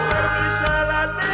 Quelle que soit la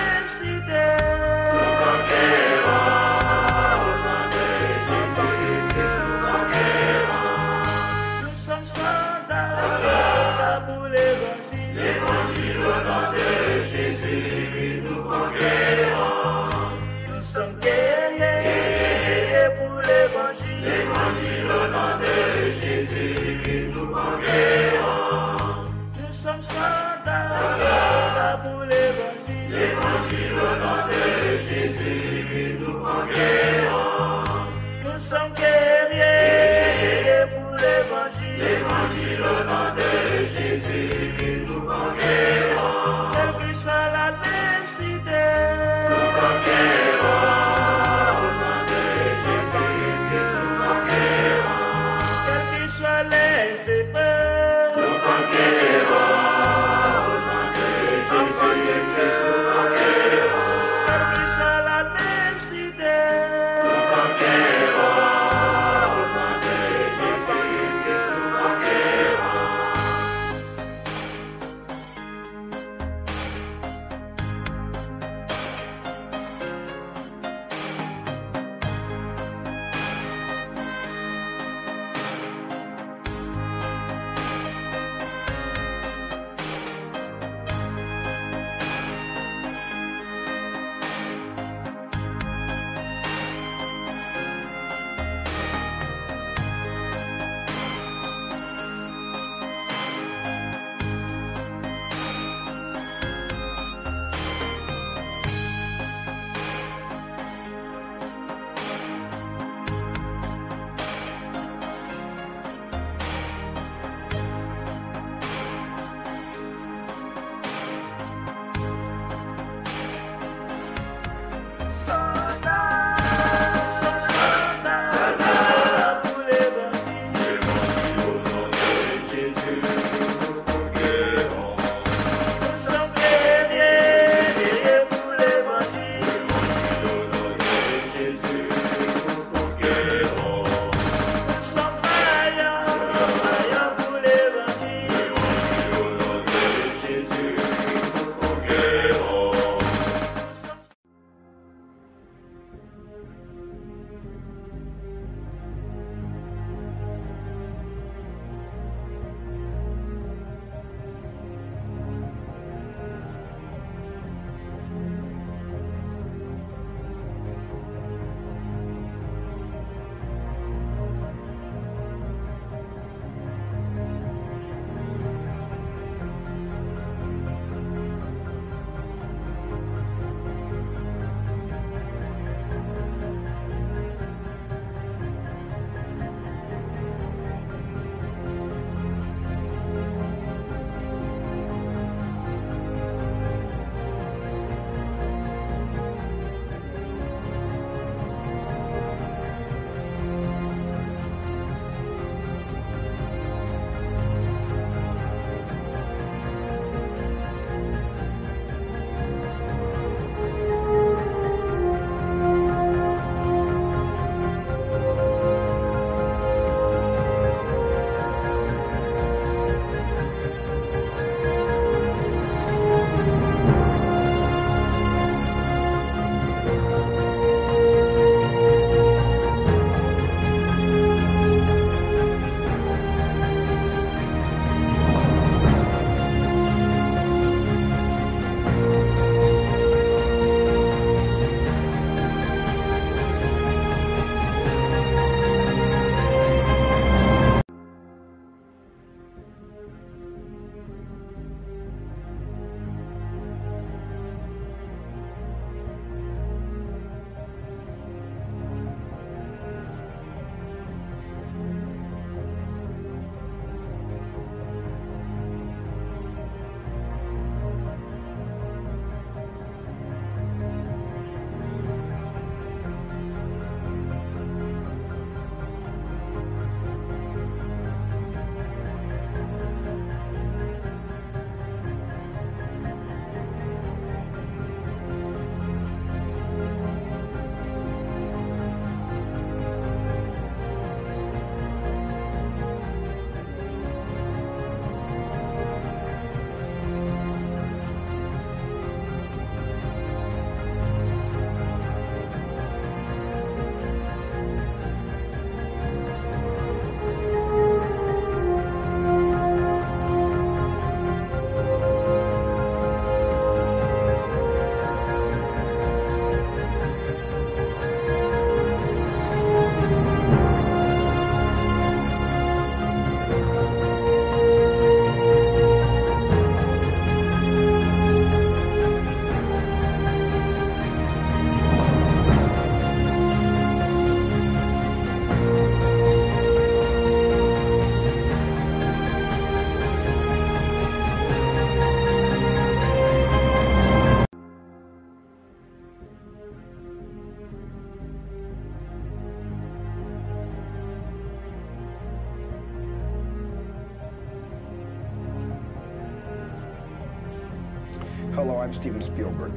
Hello, I'm Steven Spielberg.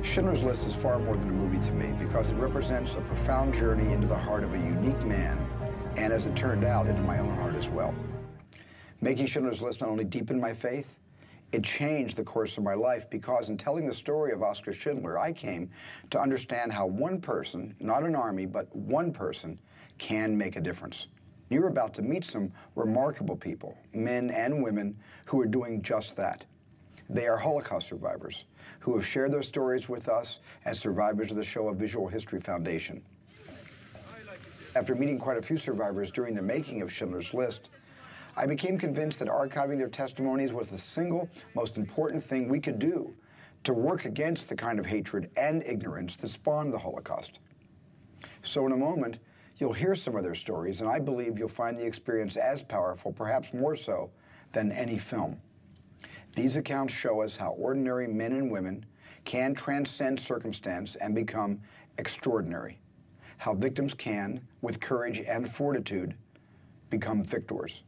Schindler's List is far more than a movie to me because it represents a profound journey into the heart of a unique man, and as it turned out, into my own heart as well. Making Schindler's List not only deepened my faith, it changed the course of my life because in telling the story of Oskar Schindler, I came to understand how one person, not an army, but one person, can make a difference. You're about to meet some remarkable people, men and women, who are doing just that. They are Holocaust survivors who have shared their stories with us as survivors of the Shoah Visual History Foundation. After meeting quite a few survivors during the making of Schindler's List, I became convinced that archiving their testimonies was the single most important thing we could do to work against the kind of hatred and ignorance that spawned the Holocaust. So in a moment, you'll hear some of their stories, and I believe you'll find the experience as powerful, perhaps more so, than any film. These accounts show us how ordinary men and women can transcend circumstance and become extraordinary. How victims can, with courage and fortitude, become victors.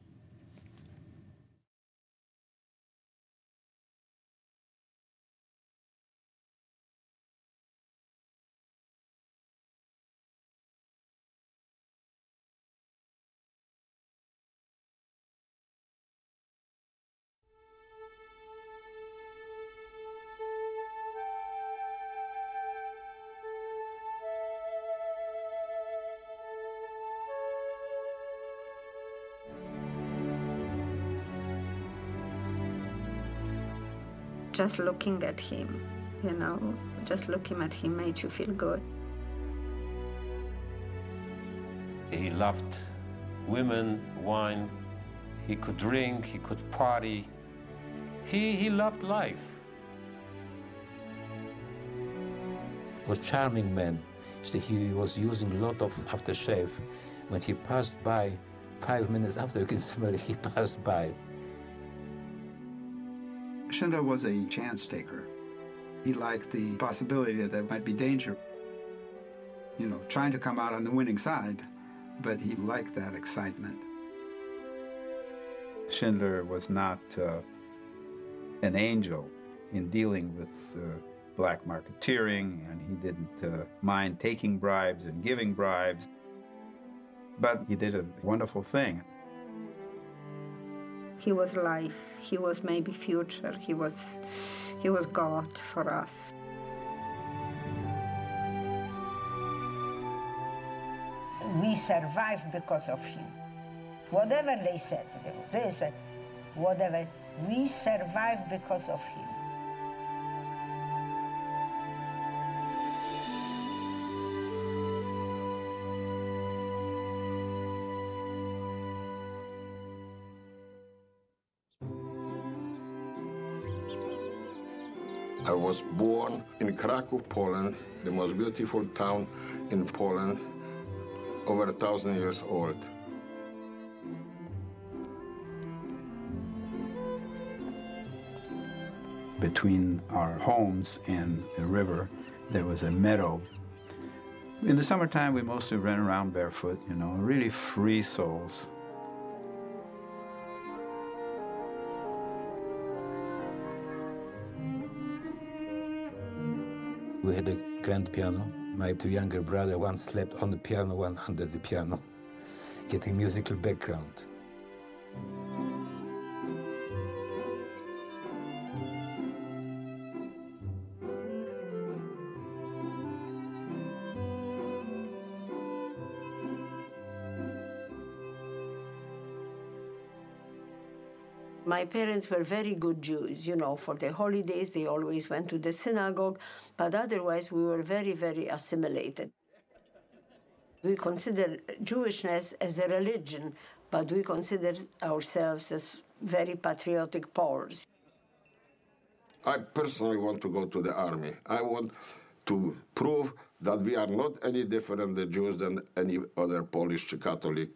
Just looking at him, just looking at him made you feel good. He loved women, wine, he could drink, he could party. He loved life. He was a charming man. See, he was using a lot of aftershave. When he passed by, 5 minutes after, you can smell he passed by. Schindler was a chance taker. He liked the possibility that there might be danger. Trying to come out on the winning side, but he liked that excitement. Schindler was not an angel in dealing with black marketeering, and he didn't mind taking bribes and giving bribes. But he did a wonderful thing. He was life, he was maybe future, he was God for us. We survived because of him. Whatever they said, whatever, we survived because of him. I was born in Krakow, Poland, the most beautiful town in Poland, over 1,000 years old. Between our homes and the river, there was a meadow. In the summertime, we mostly ran around barefoot, really free souls. We had a grand piano. My two younger brothers, one slept on the piano, one under the piano, getting musical background. My parents were very good Jews, for their holidays they always went to the synagogue, but otherwise we were very, very assimilated. We consider Jewishness as a religion, but we consider ourselves as very patriotic Poles. I personally want to go to the army. I want to prove that we are not any different the Jews than any other Polish Catholic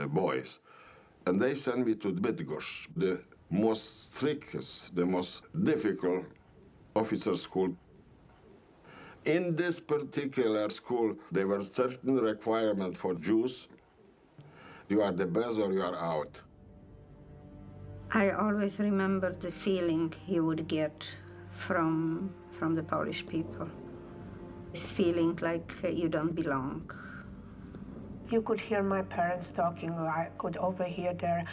boys. And they sent me to Bydgoszcz, the most strictest, the most difficult officer school. In this particular school, there were certain requirements for Jews. You are the best or you are out. I always remember the feeling he would get from the Polish people. It's feeling like you don't belong. You could hear my parents talking, or I could overhear their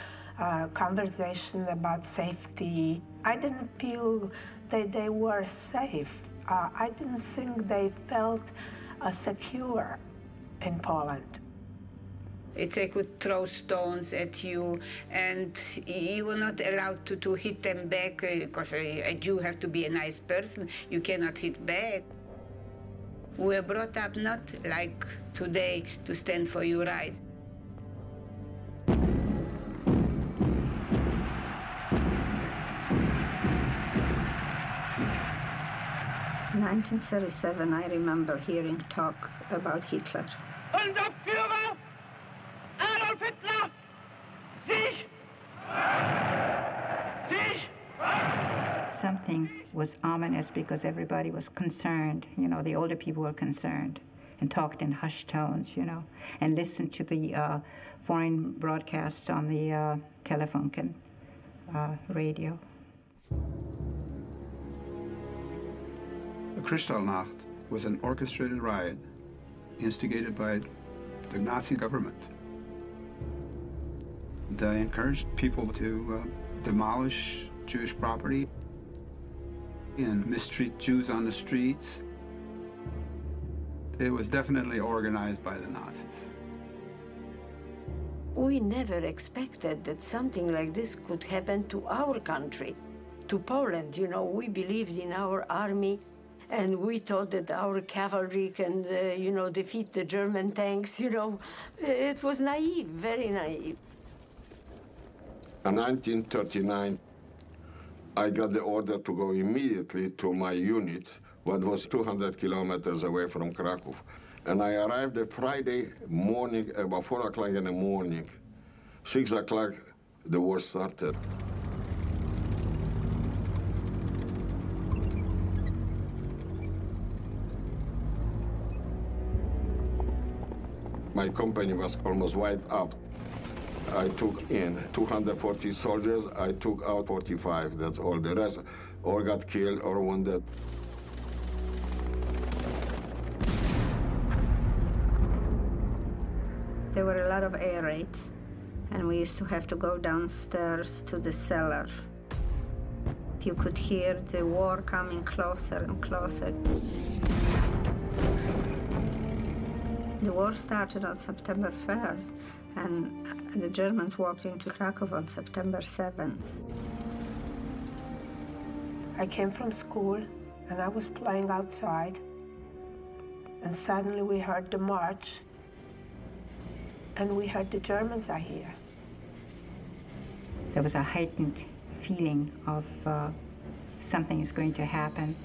conversation about safety. I didn't feel that they were safe. I didn't think they felt secure in Poland. They could throw stones at you, and you were not allowed to hit them back, because a Jew has to be a nice person. You cannot hit back. We were brought up not like today to stand for your rights. In 1937, I remember hearing talk about Hitler. Unser Führer, Adolf Hitler, sich! Something was ominous because everybody was concerned. You know, the older people were concerned and talked in hushed tones, you know, and listened to the foreign broadcasts on the telephone radio. The Kristallnacht was an orchestrated riot instigated by the Nazi government. They encouraged people to demolish Jewish property and mistreat Jews on the streets. It was definitely organized by the Nazis. We never expected that something like this could happen to our country, to Poland. You know, we believed in our army, and we thought that our cavalry can, you know, defeat the German tanks. You know, it was naive, very naive. In 1939, I got the order to go immediately to my unit, what was 200 kilometers away from Krakow. And I arrived the Friday morning, about 4 o'clock in the morning. 6 o'clock, the war started. My company was almost wiped out. I took in 240 soldiers, I took out 45, that's all. The rest or got killed or wounded. There were a lot of air raids, and we used to have to go downstairs to the cellar. You could hear the war coming closer and closer. The war started on September 1st, and the Germans walked into Krakow on September 7th. I came from school, and I was playing outside, and suddenly we heard the march, and we heard the Germans are here. There was a heightened feeling of something is going to happen,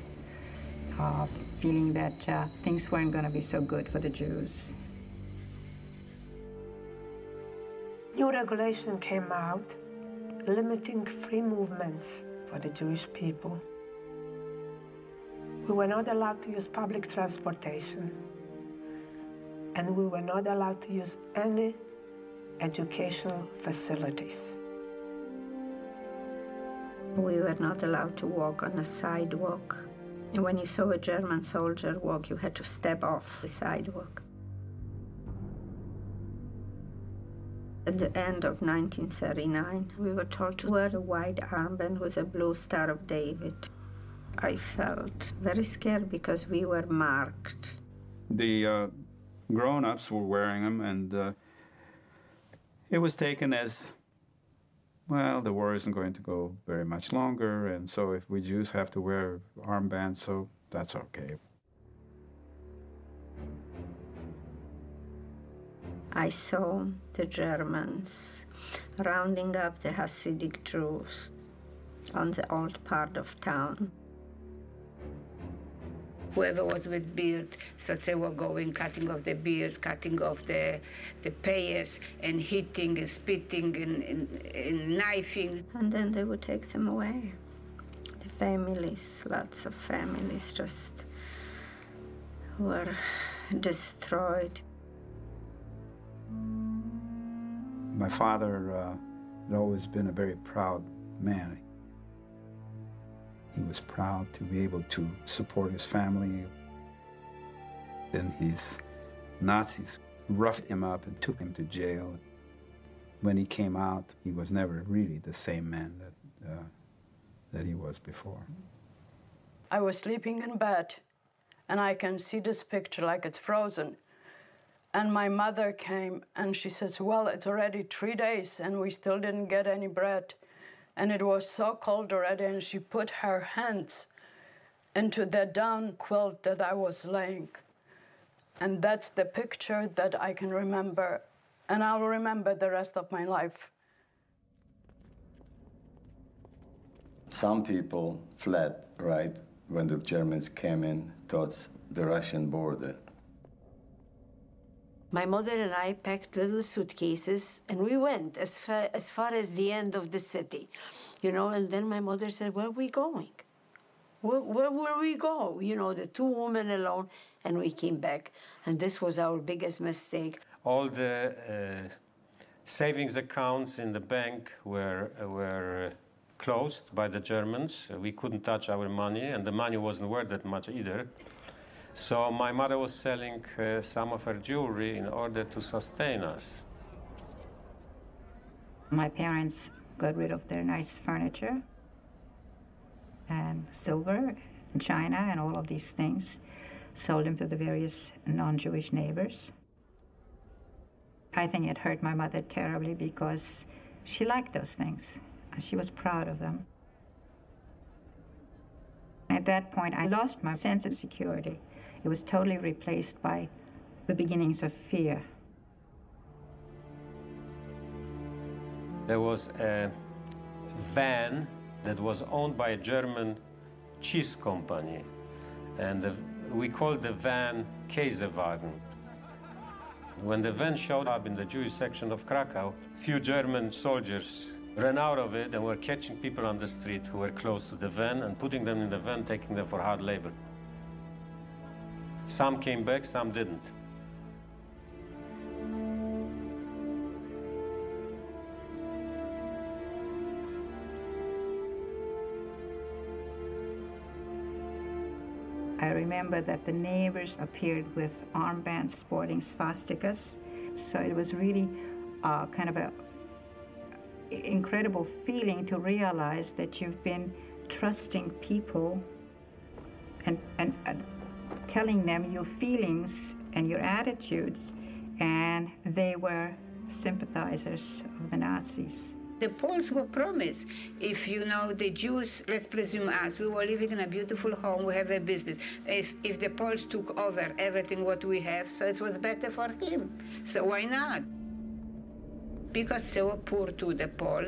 feeling that things weren't going to be so good for the Jews. New regulation came out limiting free movements for the Jewish people. We were not allowed to use public transportation, and we were not allowed to use any educational facilities. We were not allowed to walk on a sidewalk. When you saw a German soldier walk, you had to step off the sidewalk. At the end of 1939, we were told to wear a white armband with a blue Star of David. I felt very scared because we were marked. The grown-ups were wearing them, and it was taken as, well, the war isn't going to go very much longer, and so if we Jews have to wear armbands, so that's okay. I saw the Germans rounding up the Hasidic Jews on the old part of town. Whoever was with beard, so they were going, cutting off the beards, cutting off the payas, and hitting and spitting and knifing. And then they would take them away. The families, lots of families just were destroyed. My father had always been a very proud man. He was proud to be able to support his family. Then his Nazis roughed him up and took him to jail. When he came out, he was never really the same man that he was before. I was sleeping in bed, and I can see this picture like it's frozen. And my mother came, and she says, well, it's already 3 days, and we still didn't get any bread. And it was so cold already, and she put her hands into the down quilt that I was laying. And that's the picture that I can remember, and I'll remember the rest of my life. Some people fled, right, when the Germans came in towards the Russian border. My mother and I packed little suitcases, and we went as far as the end of the city, you know, and then my mother said, where are we going? Where will we go? You know, the two women alone, and we came back. And this was our biggest mistake. All the savings accounts in the bank were closed by the Germans. We couldn't touch our money, and the money wasn't worth that much either. So my mother was selling some of her jewelry in order to sustain us. My parents got rid of their nice furniture and silver and china and all of these things, sold them to the various non-Jewish neighbors. I think it hurt my mother terribly because she liked those things and she was proud of them. At that point, I lost my sense of security. It was totally replaced by the beginnings of fear. There was a van that was owned by a German cheese company, and we called the van Käsewagen. When the van showed up in the Jewish section of Krakow, few German soldiers ran out of it and were catching people on the street who were close to the van and putting them in the van, taking them for hard labor. Some came back, some didn't. I remember that the neighbors appeared with armbands sporting swastikas. So it was really kind of an incredible feeling to realize that you've been trusting people and telling them your feelings and your attitudes, and they were sympathizers of the Nazis. The Poles were promised, if you know the Jews, let's presume us, we were living in a beautiful home, we have a business. If the Poles took over everything what we have, so it was better for him. So why not? Because they were poor to the Pole,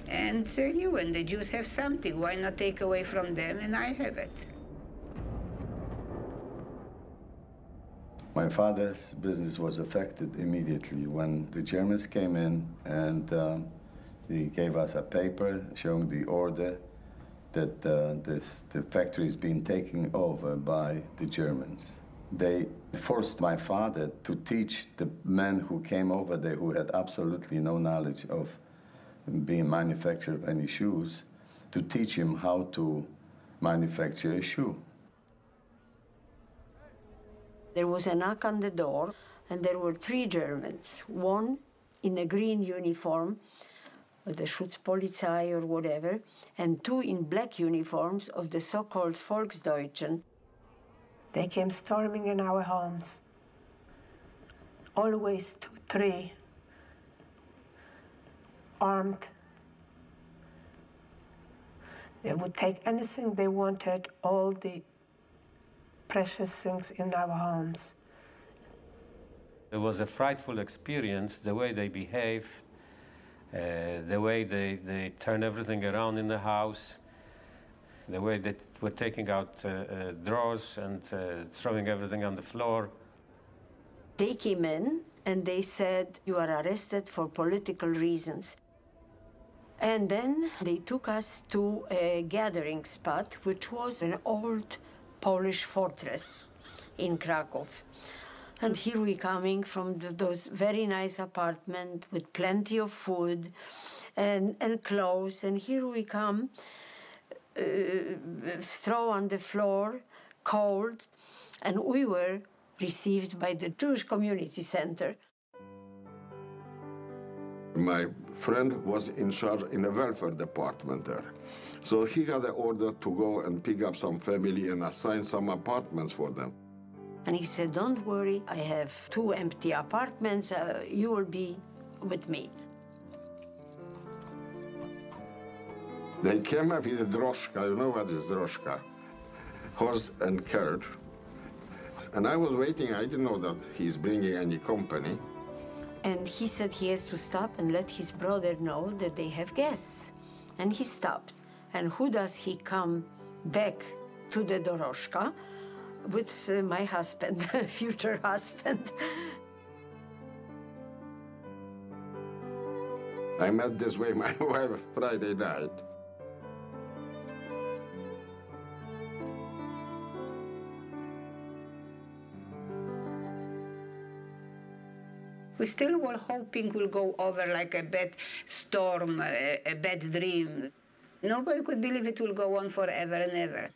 and they knew when the Jews have something, why not take away from them and I have it? My father's business was affected immediately when the Germans came in, and they gave us a paper showing the order that the factory is being taken over by the Germans. They forced my father to teach the men who came over there, who had absolutely no knowledge of being manufacturer of any shoes, to teach him how to manufacture a shoe. There was a knock on the door, and there were 3 Germans, one in a green uniform, the Schutzpolizei or whatever, and 2 in black uniforms of the so-called Volksdeutschen. They came storming in our homes, always 2, 3, armed. They would take anything they wanted, all the precious things in our homes. It was a frightful experience, the way they behaved, the way they turned everything around in the house, the way they were taking out drawers and throwing everything on the floor. They came in and they said, you are arrested for political reasons. And then they took us to a gathering spot, which was an old Polish fortress in Krakow. And here we coming from those very nice apartments with plenty of food and clothes, and here we come straw on the floor, cold, and we were received by the Jewish Community Center. My friend was in charge in a welfare department there. So he got the order to go and pick up some family and assign some apartments for them. And he said, don't worry, I have 2 empty apartments, you will be with me. They came up with a droshka, you know what is droshka? Horse and carriage. And I was waiting, I didn't know that he's bringing any company. And he said he has to stop and let his brother know that they have guests. And he stopped. And who does he come back to the doroshka? With my husband, future husband. I met this way my wife Friday night. We still were hoping we'll go over like a bad storm, a bad dream. Nobody could believe it will go on forever and ever.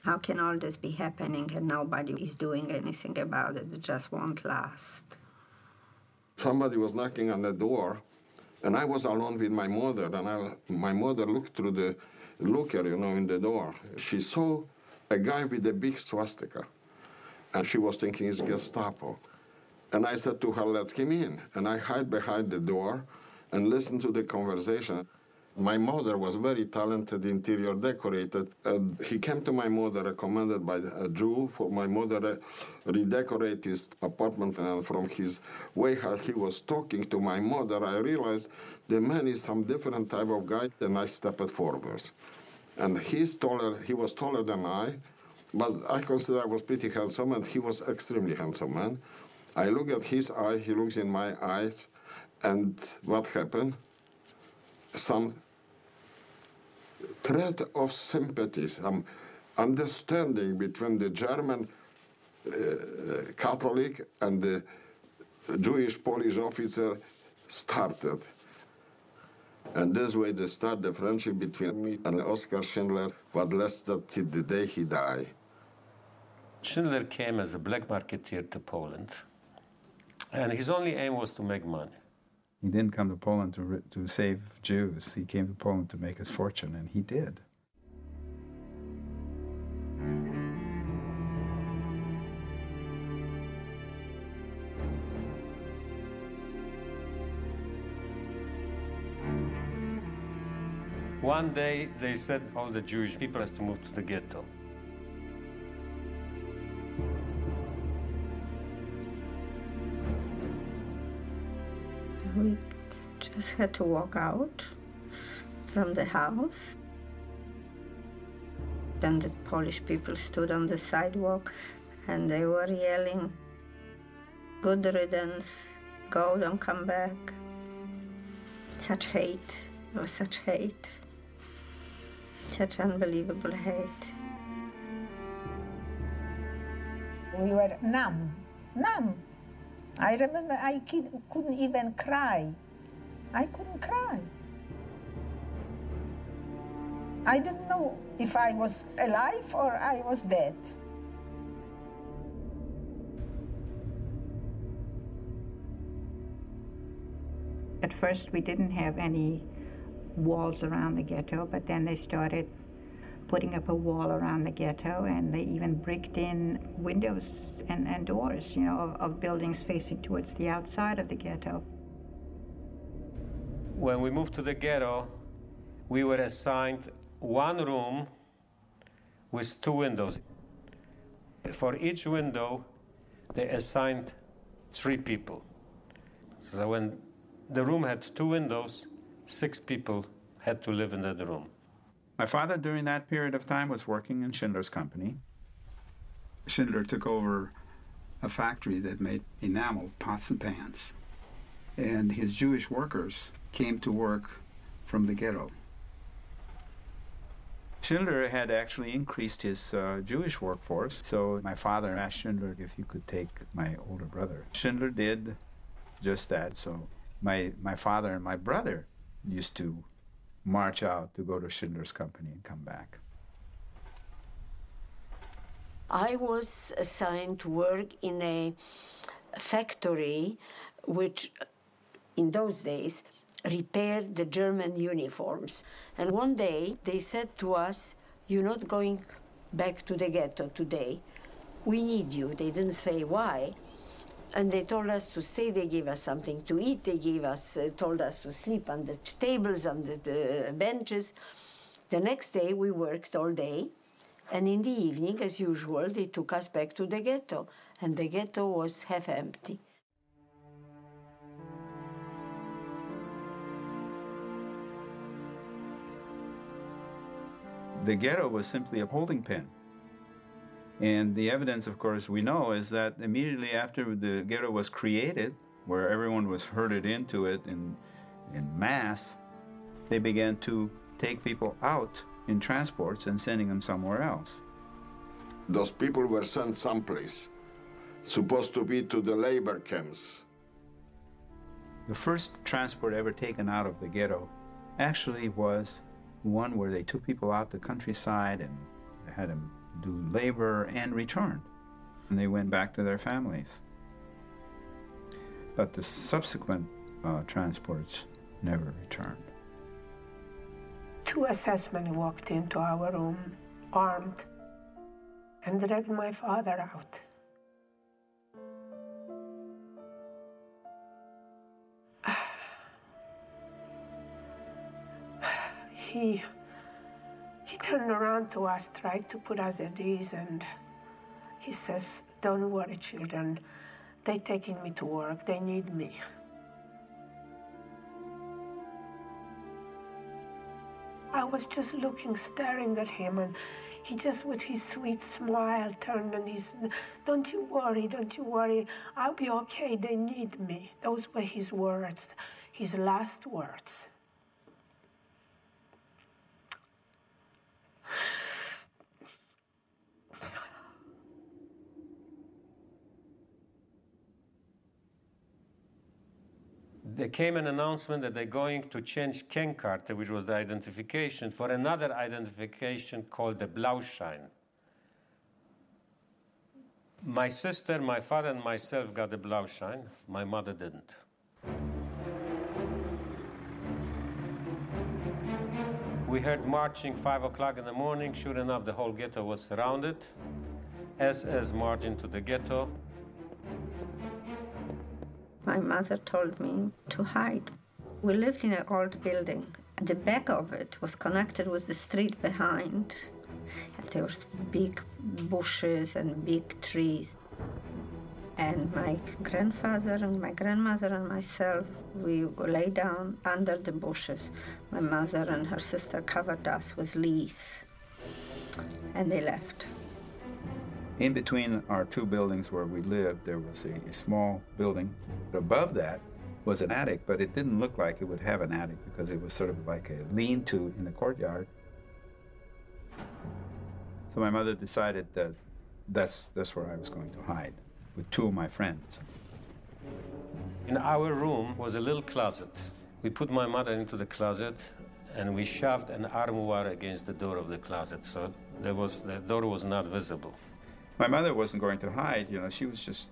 How can all this be happening and nobody is doing anything about it? It just won't last. Somebody was knocking on the door, and I was alone with my mother, and my mother looked through the looker, you know, in the door. She saw a guy with a big swastika, and she was thinking it's Gestapo. And I said to her, let's come in. And I hid behind the door and listened to the conversation. My mother was very talented interior decorator. And he came to my mother, recommended by a Jew, for my mother redecorate his apartment. And from his way how he was talking to my mother, I realized the man is some different type of guy, and I stepped forward. And he's taller, he was taller than I, but I consider I was pretty handsome, and he was extremely handsome man. I look at his eye, he looks in my eyes, and what happened? Some thread of sympathy, some understanding between the German Catholic and the Jewish Polish officer started. And this way they start the friendship between me and Oskar Schindler, what lasted till the day he died. Schindler came as a black marketeer to Poland, and his only aim was to make money. He didn't come to Poland to save Jews. He came to Poland to make his fortune, and he did. One day, they said all the Jewish people has to move to the ghetto. We just had to walk out from the house. Then the Polish people stood on the sidewalk and they were yelling, "Good riddance, go, don't come back." Such hate, it was such hate, such unbelievable hate. We were numb. I remember I couldn't even cry. I couldn't cry. I didn't know if I was alive or I was dead. At first, we didn't have any walls around the ghetto, but then they started putting up a wall around the ghetto, and they even bricked in windows and doors, you know, of buildings facing towards the outside of the ghetto. When we moved to the ghetto, we were assigned one room with 2 windows. For each window, they assigned 3 people. So when the room had 2 windows, 6 people had to live in that room. My father, during that period of time, was working in Schindler's company. Schindler took over a factory that made enamel pots and pans. And his Jewish workers came to work from the ghetto. Schindler had actually increased his Jewish workforce, so my father asked Schindler if he could take my older brother. Schindler did just that, so my father and my brother used to march out to go to Schindler's Company and come back. I was assigned to work in a factory which, in those days, repaired the German uniforms. And one day they said to us, "You're not going back to the ghetto today. We need you." They didn't say why. And they told us to stay. They gave us something to eat. They told us to sleep on the tables, on the benches. The next day we worked all day. And in the evening, as usual, they took us back to the ghetto. And the ghetto was half empty. The ghetto was simply a holding pen. And the evidence, of course, we know is that immediately after the ghetto was created, where everyone was herded into it in mass, they began to take people out in transports and sending them somewhere else. Those people were sent someplace, supposed to be to the labor camps. The first transport ever taken out of the ghetto actually was one where they took people out the countryside and had them do labor and returned. And they went back to their families. But the subsequent transports never returned. 2 assessmen walked into our room, armed, and dragged my father out. He turned around to us, tried to put us at ease, and he says, "Don't worry, children. They're taking me to work. They need me." I was just looking, staring at him, and he just, with his sweet smile, turned and he said, don't you worry. I'll be okay. They need me." Those were his words, his last words. There came an announcement that they're going to change Kennkarte, which was the identification, for another identification called the Blauschein. My sister, my father, and myself got the Blauschein. My mother didn't. We heard marching 5 o'clock in the morning. Sure enough, the whole ghetto was surrounded. SS marched into the ghetto. My mother told me to hide. We lived in an old building. The back of it was connected with the street behind. And there was big bushes and big trees. And my grandfather and my grandmother and myself, we lay down under the bushes. My mother and her sister covered us with leaves. And they left. In between our 2 buildings where we lived, there was a small building. Above that was an attic, but it didn't look like it would have an attic because it was sort of like a lean-to in the courtyard. So my mother decided that that's where I was going to hide, with 2 of my friends. In our room was a little closet. We put my mother into the closet, and we shoved an armoire against the door of the closet, so the door was not visible. My mother wasn't going to hide, she was just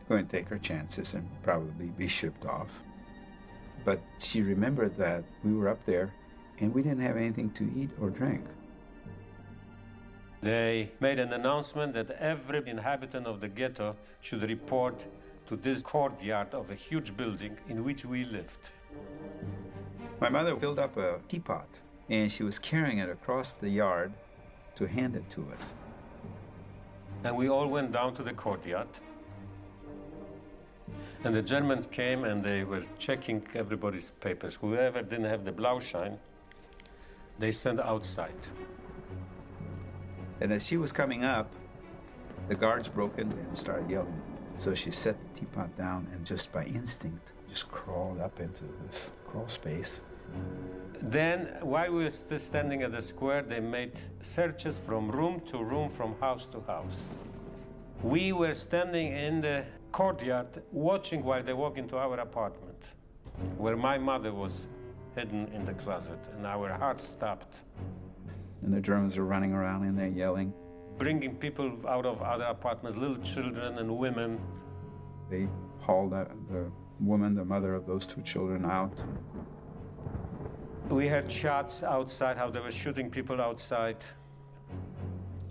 going to take her chances and probably be shipped off. But she remembered that we were up there and we didn't have anything to eat or drink. They made an announcement that every inhabitant of the ghetto should report to this courtyard of a huge building in which we lived. My mother filled up a teapot and she was carrying it across the yard to hand it to us. And we all went down to the courtyard. And the Germans came and they were checking everybody's papers. Whoever didn't have the Blauschein, they sent outside. And as she was coming up, the guards broke in and started yelling. So she set the teapot down and just by instinct, just crawled up into this crawl space. Then, while we were still standing at the square, they made searches from room to room, from house to house. We were standing in the courtyard watching while they walked into our apartment, where my mother was hidden in the closet, and our heart stopped. And the Germans are running around in there yelling. Bringing people out of other apartments, little children and women. They hauled the woman, the mother of those 2 children, out. We heard shots outside, how they were shooting people outside.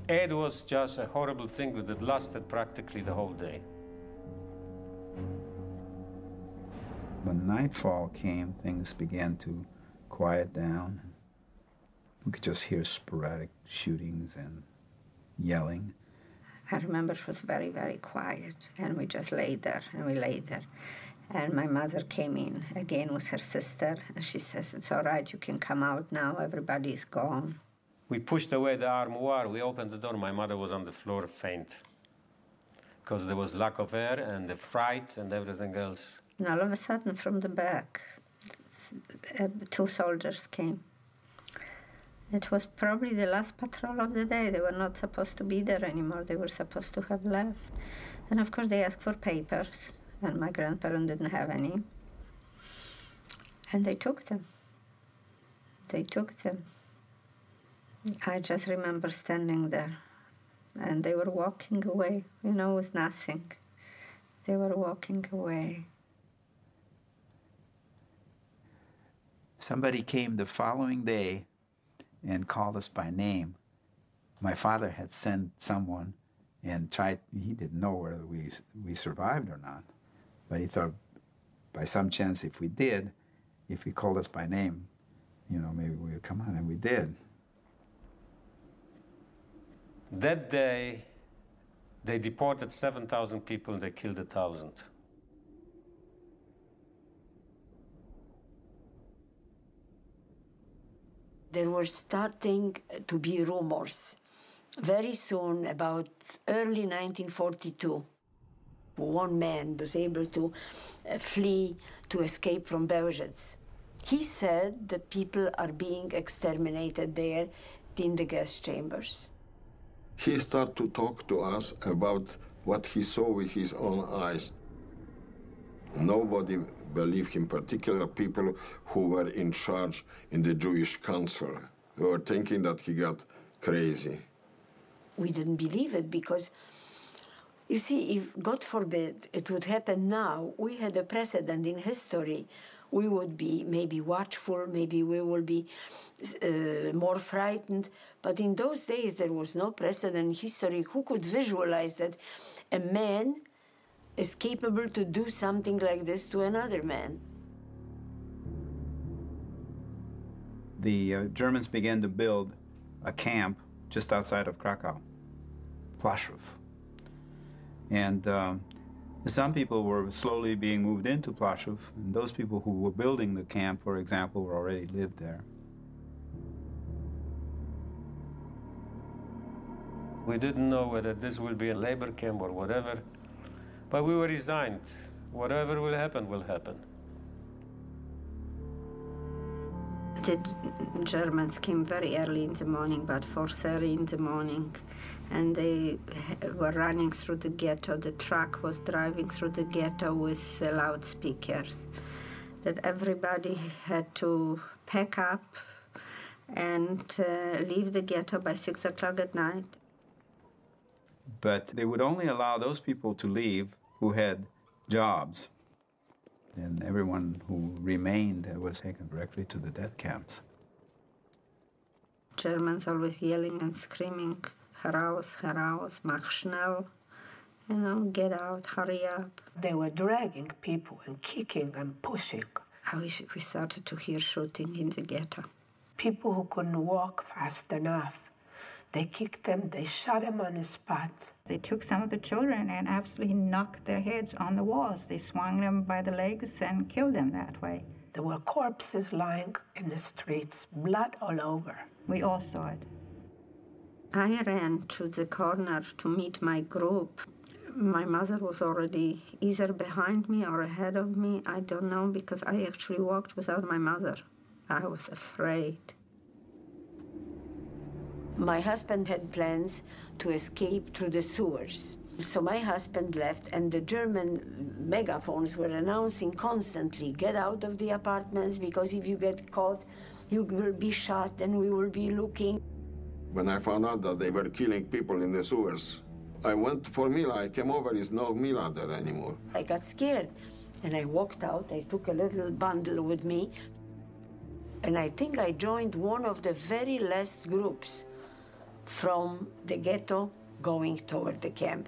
It was just a horrible thing that lasted practically the whole day. When nightfall came, things began to quiet down. We could just hear sporadic shootings and yelling. I remember it was very, very quiet, and we just lay there, and we lay there. And my mother came in again with her sister, and she says, "It's all right, you can come out now, everybody's gone." We pushed away the armoire, we opened the door, my mother was on the floor faint. Because there was lack of air and the fright and everything else. And all of a sudden, from the back, 2 soldiers came. It was probably the last patrol of the day. They were not supposed to be there anymore. They were supposed to have left. And of course, they asked for papers, and my grandparents didn't have any. And they took them. They took them. I just remember standing there, and they were walking away, you know, with nothing. They were walking away. Somebody came the following day and called us by name. My father had sent someone and tried, he didn't know whether we survived or not, but he thought by some chance if we did, if he called us by name, you know, maybe we would come on, and we did. That day, they deported 7,000 people and they killed 1,000. There were starting to be rumors very soon, about early 1942. One man was able to flee, to escape from Auschwitz. He said that people are being exterminated there in the gas chambers. He started to talk to us about what he saw with his own eyes. Nobody believed him, particularly people who were in charge in the Jewish council. They were thinking that he got crazy. We didn't believe it because, you see, if, God forbid, it would happen now, we had a precedent in history. We would be maybe watchful, maybe we will be more frightened. But in those days, there was no precedent in history. Who could visualize that a man is capable to do something like this to another man? The Germans began to build a camp just outside of Krakow, Plaszów. And some people were slowly being moved into Plaszów, and those people who were building the camp, for example, already lived there. We didn't know whether this will be a labor camp or whatever, but we were resigned. Whatever will happen, will happen. The Germans came very early in the morning, about 4:30 in the morning, and they were running through the ghetto. The truck was driving through the ghetto with loudspeakers, that everybody had to pack up and leave the ghetto by 6 o'clock at night. But they would only allow those people to leave who had jobs. And everyone who remained was taken directly to the death camps. Germans always yelling and screaming, heraus, heraus, mach schnell, you know, get out, hurry up. They were dragging people and kicking and pushing. We started to hear shooting in the ghetto. People who couldn't walk fast enough, they kicked them, they shot them on the spot. They took some of the children and absolutely knocked their heads on the walls. They swung them by the legs and killed them that way. There were corpses lying in the streets, blood all over. We all saw it. I ran to the corner to meet my group. My mother was already either behind me or ahead of me, I don't know, because I actually walked without my mother. I was afraid. My husband had plans to escape through the sewers. So my husband left, and the German megaphones were announcing constantly, get out of the apartments, because if you get caught, you will be shot and we will be looking. When I found out that they were killing people in the sewers, I went for Mila. I came over, there's no Mila there anymore. I got scared, and I walked out. I took a little bundle with me, and I think I joined one of the very last groups from the ghetto going toward the camp.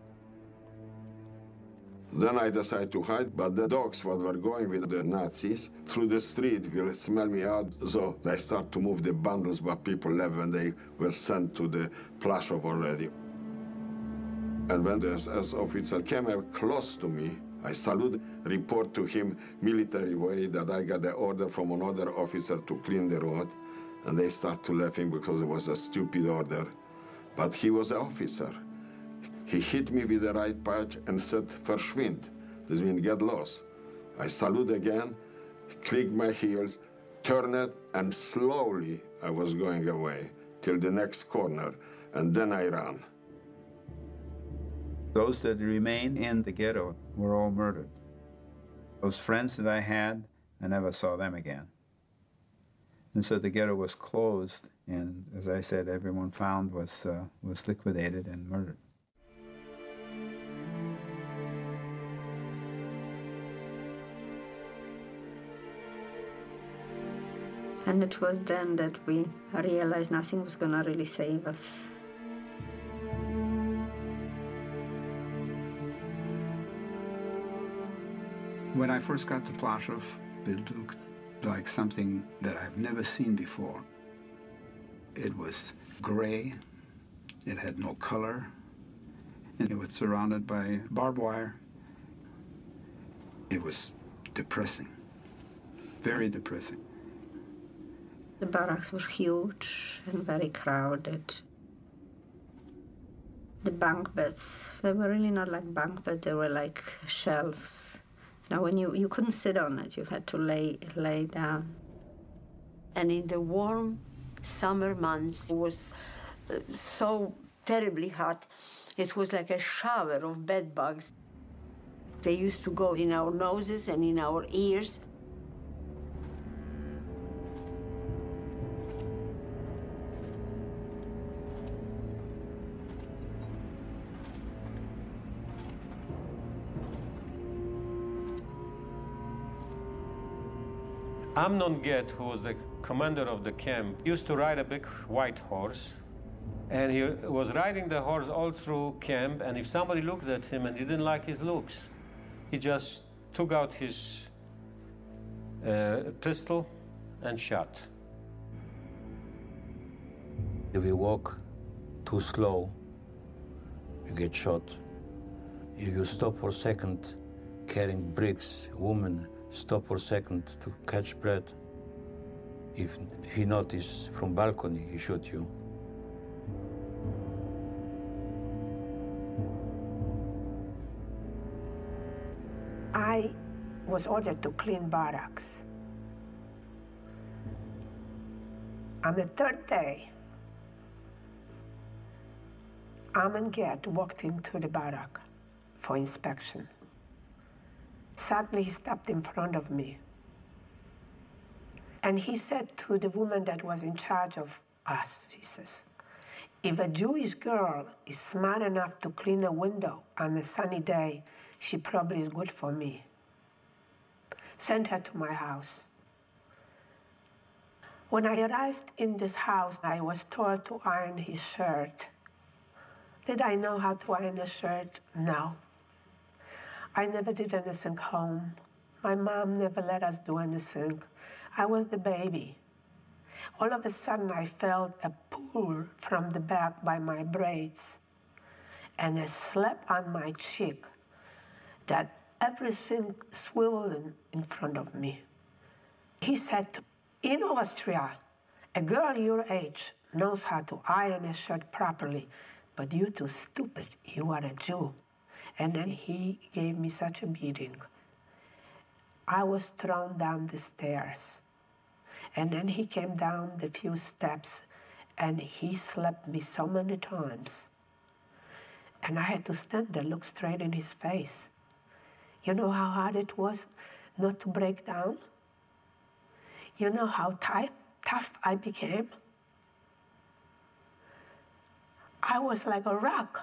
Then I decided to hide, but the dogs what were going with the Nazis through the street will smell me out, so they start to move the bundles what people left when they were sent to the Plaszów already. And when the SS officer came close to me, I saluted, report to him military way that I got the order from another officer to clean the road, and they start to laughing because it was a stupid order. But he was an officer. He hit me with the right patch and said, verschwind. This means get lost. I salute again, clicked my heels, turned it, and slowly I was going away till the next corner, and then I ran. Those that remained in the ghetto were all murdered. Those friends that I had, I never saw them again. And so the ghetto was closed, and as I said, everyone found was liquidated and murdered. And it was then that we realized nothing was going to really save us. When I first got to Plaszów, it looked like something that I've never seen before. It was gray, it had no color, and it was surrounded by barbed wire. It was depressing, very depressing. The barracks were huge and very crowded. The bunk beds, they were really not like bunk beds, they were like shelves. Now, when you couldn't sit on it, you had to lay down. And in the warm summer months, it was so terribly hot. It was like a shower of bed bugs. They used to go in our noses and in our ears. Amnon Get, who was the commander of the camp, used to ride a big white horse. And he was riding the horse all through camp, and if somebody looked at him and didn't like his looks, he just took out his pistol and shot. If you walk too slow, you get shot. If you stop for a second carrying bricks, woman, stop for a second to catch bread. If he notices from balcony, he shoot you. I was ordered to clean barracks. On the third day, Amnon Get walked into the barrack for inspection. Suddenly, he stopped in front of me. And he said to the woman that was in charge of us, he says, if a Jewish girl is smart enough to clean a window on a sunny day, she probably is good for me. Send her to my house. When I arrived in this house, I was told to iron his shirt. Did I know how to iron a shirt? No. I never did anything home. My mom never let us do anything. I was the baby. All of a sudden, I felt a pull from the back by my braids and a slap on my cheek that everything swollen in front of me. He said, in Austria, a girl your age knows how to iron a shirt properly, but you're too stupid. You are a Jew. And then he gave me such a beating. I was thrown down the stairs. And then he came down the few steps and he slapped me so many times. And I had to stand there, look straight in his face. You know how hard it was not to break down? You know how tough I became? I was like a rock.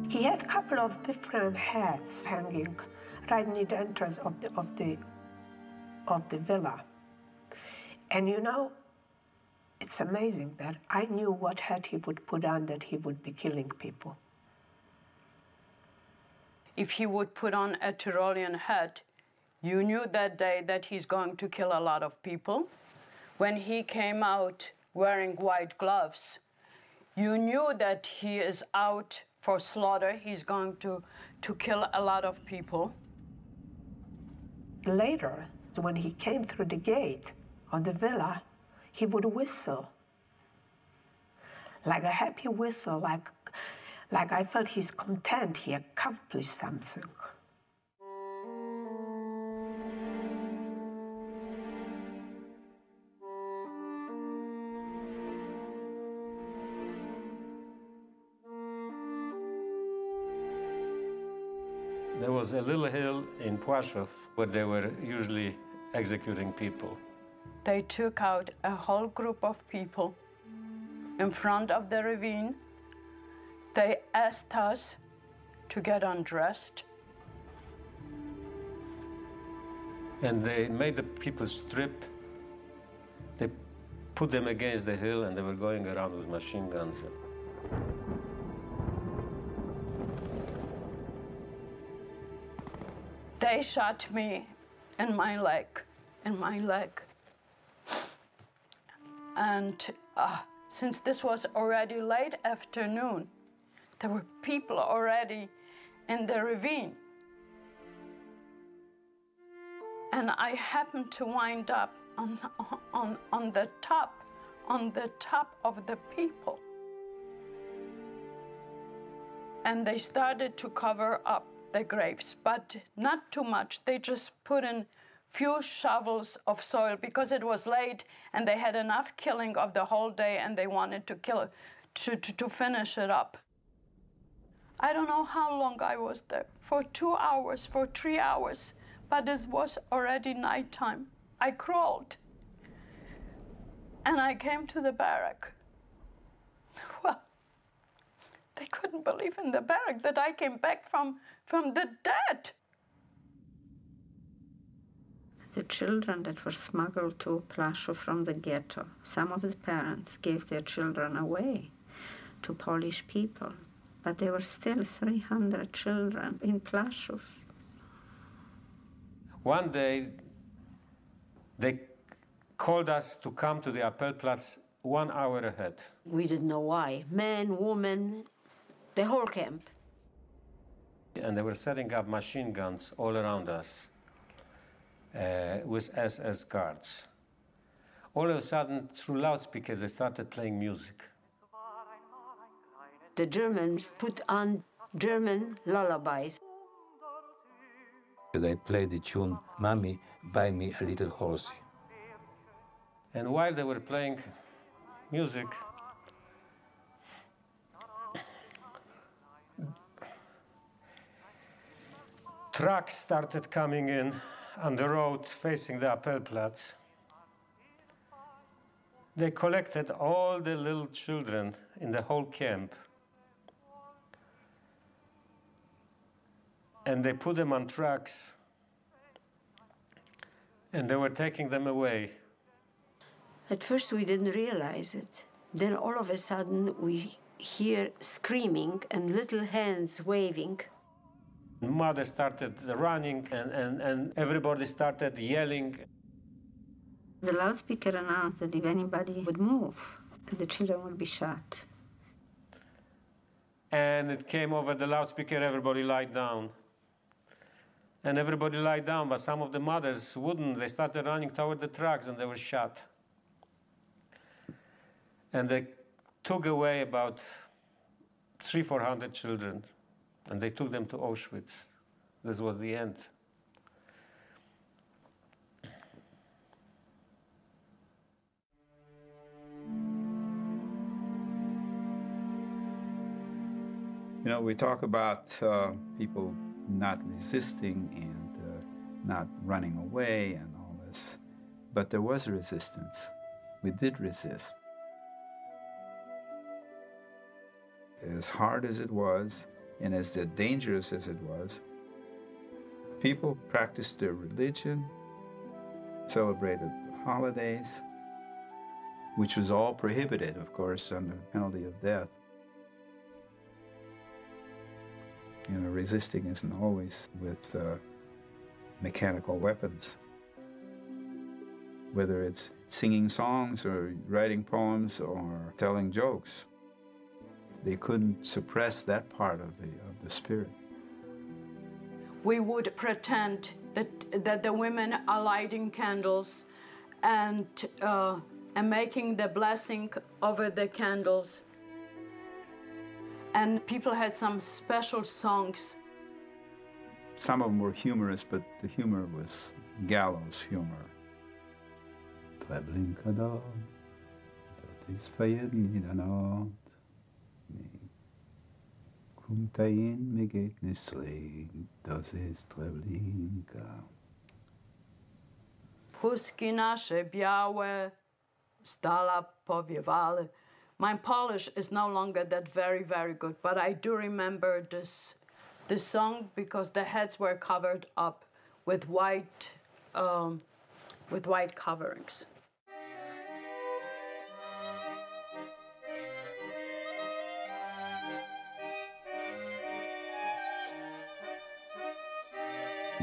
He had a couple of different hats hanging right near the entrance of the villa. And you know, it's amazing that I knew what hat he would put on that he would be killing people. If he would put on a Tyrolean hat, you knew that day that he's going to kill a lot of people. When he came out wearing white gloves, you knew that he is out for slaughter. He's going to kill a lot of people. Later, when he came through the gate of the villa, he would whistle. Like a happy whistle, like I felt he's content, he accomplished something. There was a little hill in Płaszów where they were usually executing people. They took out a whole group of people in front of the ravine. They asked us to get undressed. And they made the people strip. They put them against the hill and they were going around with machine guns. They shot me in my leg, And since this was already late afternoon, there were people already in the ravine. And I happened to wind up on the top of the people. And they started to cover up the graves, but not too much. They just put in few shovels of soil because it was late and they had enough killing of the whole day and they wanted to kill it, to finish it up. I don't know how long I was there, for 2 hours, for 3 hours, but it was already nighttime. I crawled and I came to the barrack. Well, they couldn't believe in the barrack that I came back from the dead. The children that were smuggled to Płaszów from the ghetto, some of the parents gave their children away to Polish people, but there were still 300 children in Płaszów. One day, they called us to come to the Appellplatz 1 hour ahead. We didn't know why. Men, women, the whole camp. And they were setting up machine guns all around us with SS guards. All of a sudden, through loudspeakers, they started playing music. The Germans put on German lullabies. They played the tune, "Mommy, buy me a little horsey." And while they were playing music, trucks started coming in on the road facing the Appellplatz. They collected all the little children in the whole camp and they put them on trucks and they were taking them away. At first we didn't realize it. Then all of a sudden we hear screaming and little hands waving. Mother started running and everybody started yelling. The loudspeaker announced that if anybody would move, the children would be shot. And it came over the loudspeaker, everybody lied down. And everybody lied down, but some of the mothers wouldn't. They started running toward the trucks and they were shot. And they took away about 300-400 children, and they took them to Auschwitz. This was the end. You know, we talk about people not resisting and not running away and all this, but there was resistance. We did resist. As hard as it was, and as dangerous as it was, people practiced their religion, celebrated holidays, which was all prohibited, of course, under penalty of death. You know, resisting isn't always with mechanical weapons. Whether it's singing songs or writing poems or telling jokes, they couldn't suppress that part of the spirit. We would pretend that the women are lighting candles and making the blessing over the candles. And people had some special songs. Some of them were humorous, but the humor was gallows humor. Huski nasze białe stala powiewały. My Polish is no longer that very, very good, but I do remember this song because the heads were covered up with white coverings.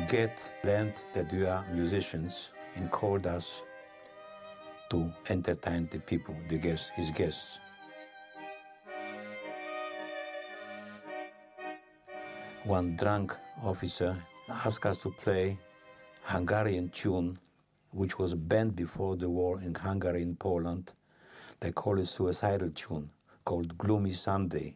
Get learned that we are musicians and called us to entertain the people, his guests. One drunk officer asked us to play Hungarian tune, which was banned before the war in Hungary and Poland. They call it suicidal tune, called Gloomy Sunday.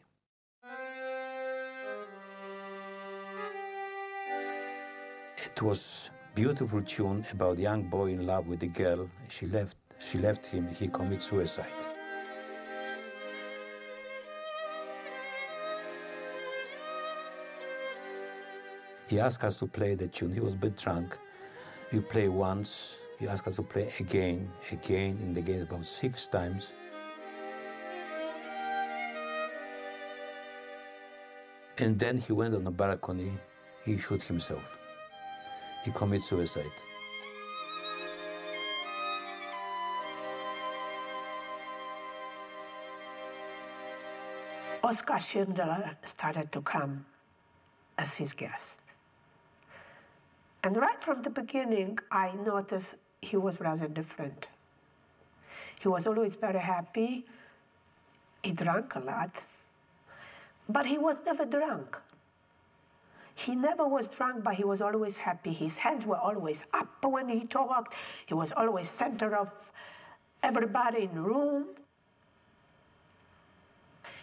It was a beautiful tune about a young boy in love with a girl. She left him, he committed suicide. He asked us to play the tune. He was a bit drunk. We play once. He asked us to play again, and again, about 6 times. And then he went on the balcony. He shot himself. He committed suicide. Oskar Schindler started to come as his guest. And right from the beginning, I noticed he was rather different. He was always very happy. He drank a lot, but he was never drunk. He never was drunk, but he was always happy. His hands were always up when he talked. He was always center of everybody in the room.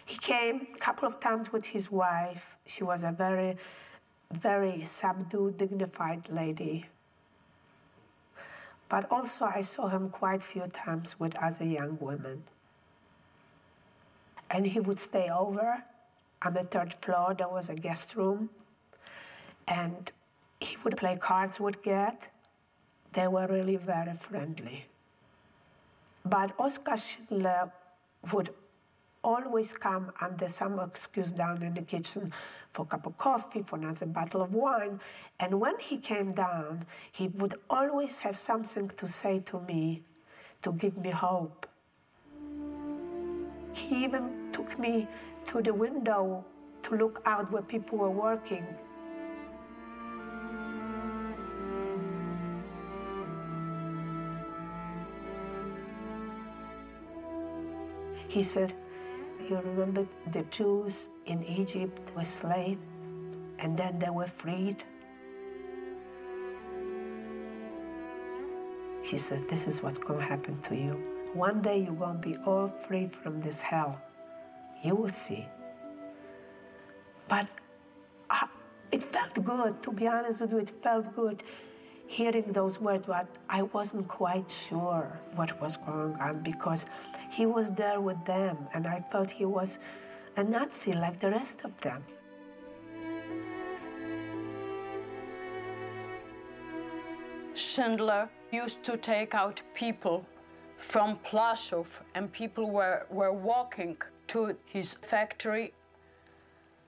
He came a couple of times with his wife. She was a very, very subdued, dignified lady. But also I saw him quite a few times with other young women. And he would stay over. On the 3rd floor, there was a guest room. And he would play cards with Gert. They were really very friendly. But Oskar Schindler would always come under some excuse down in the kitchen for a cup of coffee, for another bottle of wine. And when he came down, he would always have something to say to me, to give me hope. He even took me to the window to look out where people were working. He said, you remember the Jews in Egypt were slaves, and then they were freed? He said, this is what's going to happen to you One day you're going to be all free from this hell. You will see. But it felt good, to be honest with you, it felt good hearing those words, but I wasn't quite sure what was going on because he was there with them, and I felt he was a Nazi like the rest of them. Schindler used to take out people from Plaszow, and people were walking to his factory.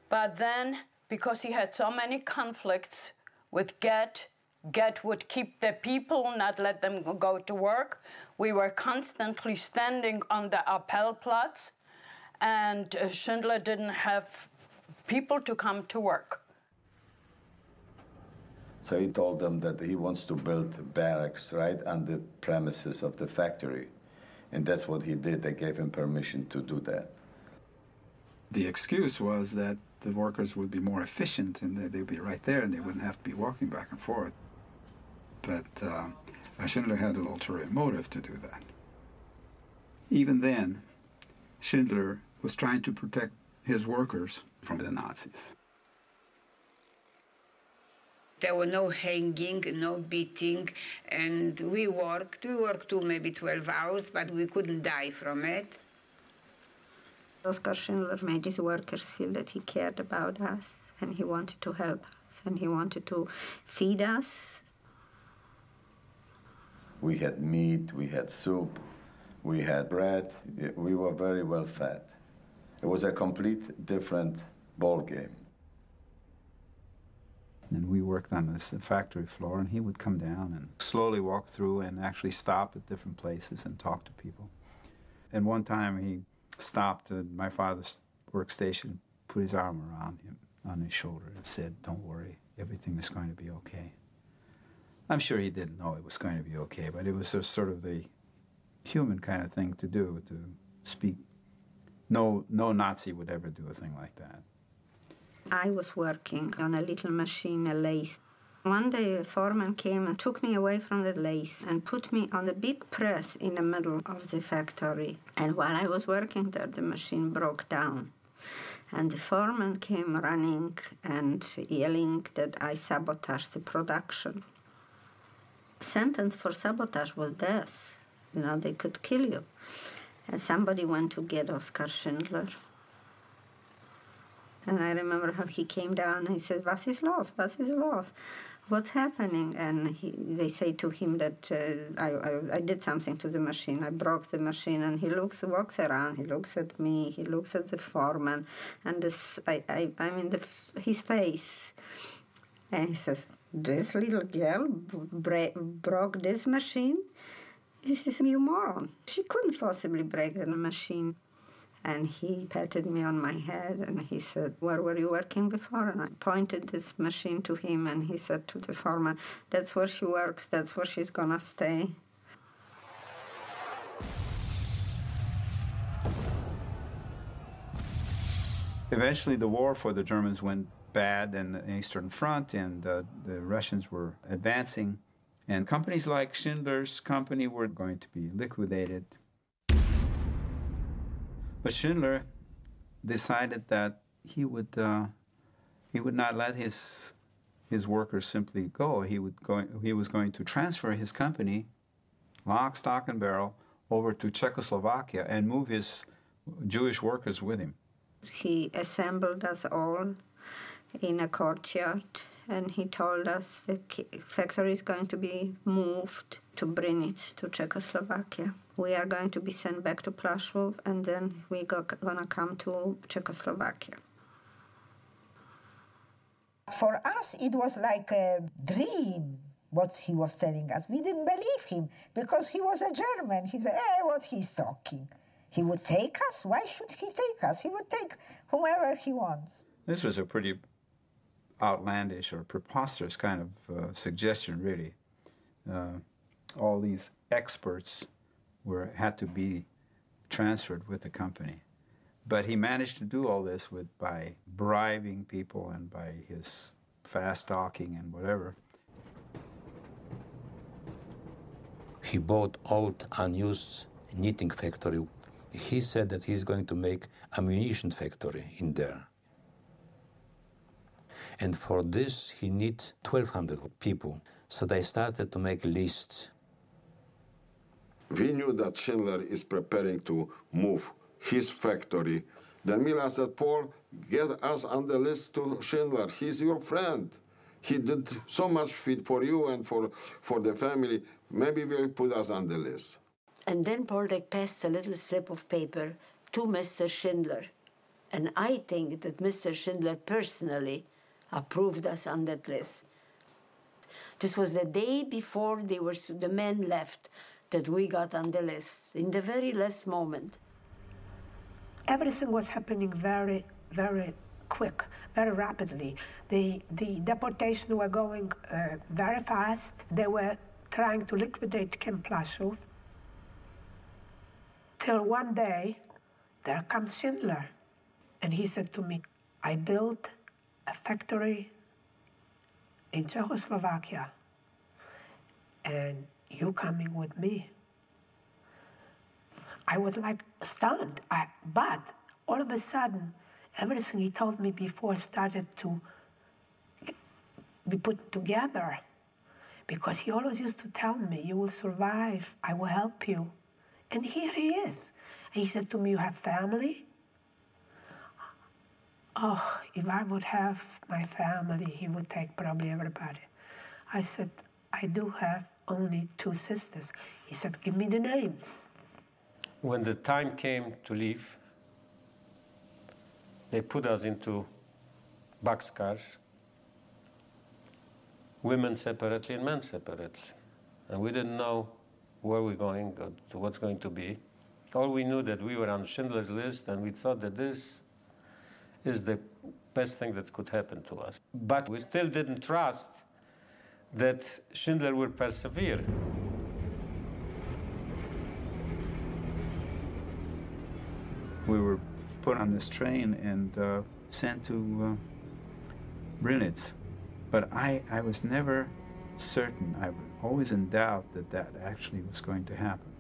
But then, because he had so many conflicts with Get would keep the people, not let them go to work. We were constantly standing on the Appellplatz, and Schindler didn't have people to come to work. So he told them that he wants to build barracks right on the premises of the factory. And that's what he did. They gave him permission to do that. The excuse was that the workers would be more efficient and they'd be right there and they wouldn't have to be walking back and forth. But Schindler had an ulterior motive to do that. Even then, Schindler was trying to protect his workers from the Nazis. There were no hanging, no beating, and we worked to maybe 12 hours, but we couldn't die from it. Oskar Schindler made his workers feel that he cared about us, and he wanted to help us, and he wanted to feed us. We had meat, we had soup, we had bread. We were very well fed. It was a complete different ball game. And we worked on this factory floor, and he would come down and slowly walk through and actually stop at different places and talk to people. And one time he stopped at my father's workstation, put his arm around him on his shoulder and said, "Don't worry, everything is going to be okay." I'm sure he didn't know it was going to be okay, but it was just sort of the human kind of thing to do, to speak. No Nazi would ever do a thing like that. I was working on a little machine, a lathe. One day a foreman came and took me away from the lathe and put me on a big press in the middle of the factory. And while I was working there, the machine broke down. And the foreman came running and yelling that I sabotaged the production. Sentence for sabotage was death. You know, they could kill you. And somebody went to get Oskar Schindler. And I remember how he came down and he said, "Was ist los? Was ist los? What's happening?" And they say to him that I did something to the machine. I broke the machine. And he walks around, he looks at me, he looks at the foreman, and I'm in his face. And he says, "This little girl broke this machine? This is you moron. She couldn't possibly break the machine." And he patted me on my head and he said, "Where were you working before?" And I pointed this machine to him and he said to the foreman, "That's where she works, that's where she's gonna stay." Eventually the war for the Germans went bad in the Eastern Front, and the Russians were advancing, and companies like Schindler's company were going to be liquidated. But Schindler decided that he would not let his workers simply go. He was going to transfer his company, lock, stock, and barrel, over to Czechoslovakia and move his Jewish workers with him. He assembled us all in a courtyard, and he told us the factory is going to be moved to Brnic, to Czechoslovakia. We are going to be sent back to Plaszow, and then we're gonna come to Czechoslovakia. For us, it was like a dream, what he was telling us. We didn't believe him, because he was a German. He said, what he's talking. He would take us? Why should he take us? He would take whomever he wants. This was a pretty outlandish or preposterous kind of suggestion, really. All these experts had to be transferred with the company. But he managed to do all this by bribing people and by his fast talking and whatever. He bought old, unused knitting factory. He said that he's going to make ammunition factory in there. And for this, he needs 1,200 people. So they started to make lists. We knew that Schindler is preparing to move his factory. Then Mila said, Paul, get us on the list to Schindler. He's your friend. He did so much for you and for the family. Maybe we'll put us on the list. And then Paul passed a little slip of paper to Mr. Schindler. And I think that Mr. Schindler personally approved us on that list. This was the day before the men left that we got on the list, in the very last moment. Everything was happening very, very quick, very rapidly. The deportation were going very fast. They were trying to liquidate Camp Plaszow. Till one day, there comes Schindler. And he said to me, I built a factory in Czechoslovakia, and you coming with me. I was like stunned, but all of a sudden, everything he told me before started to be put together, because he always used to tell me, you will survive, I will help you. And here he is. And he said to me, you have family? Oh, if I would have my family, he would take probably everybody. I said, I do have only 2 sisters. He said, give me the names. When the time came to leave, they put us into boxcars, women separately and men separately. And we didn't know where we're going, or what's going to be. All we knew that we were on Schindler's list, and we thought that this is the best thing that could happen to us. But we still didn't trust that Schindler would persevere. We were put on this train and sent to Brillnitz. But I was never certain, I was always in doubt that that actually was going to happen.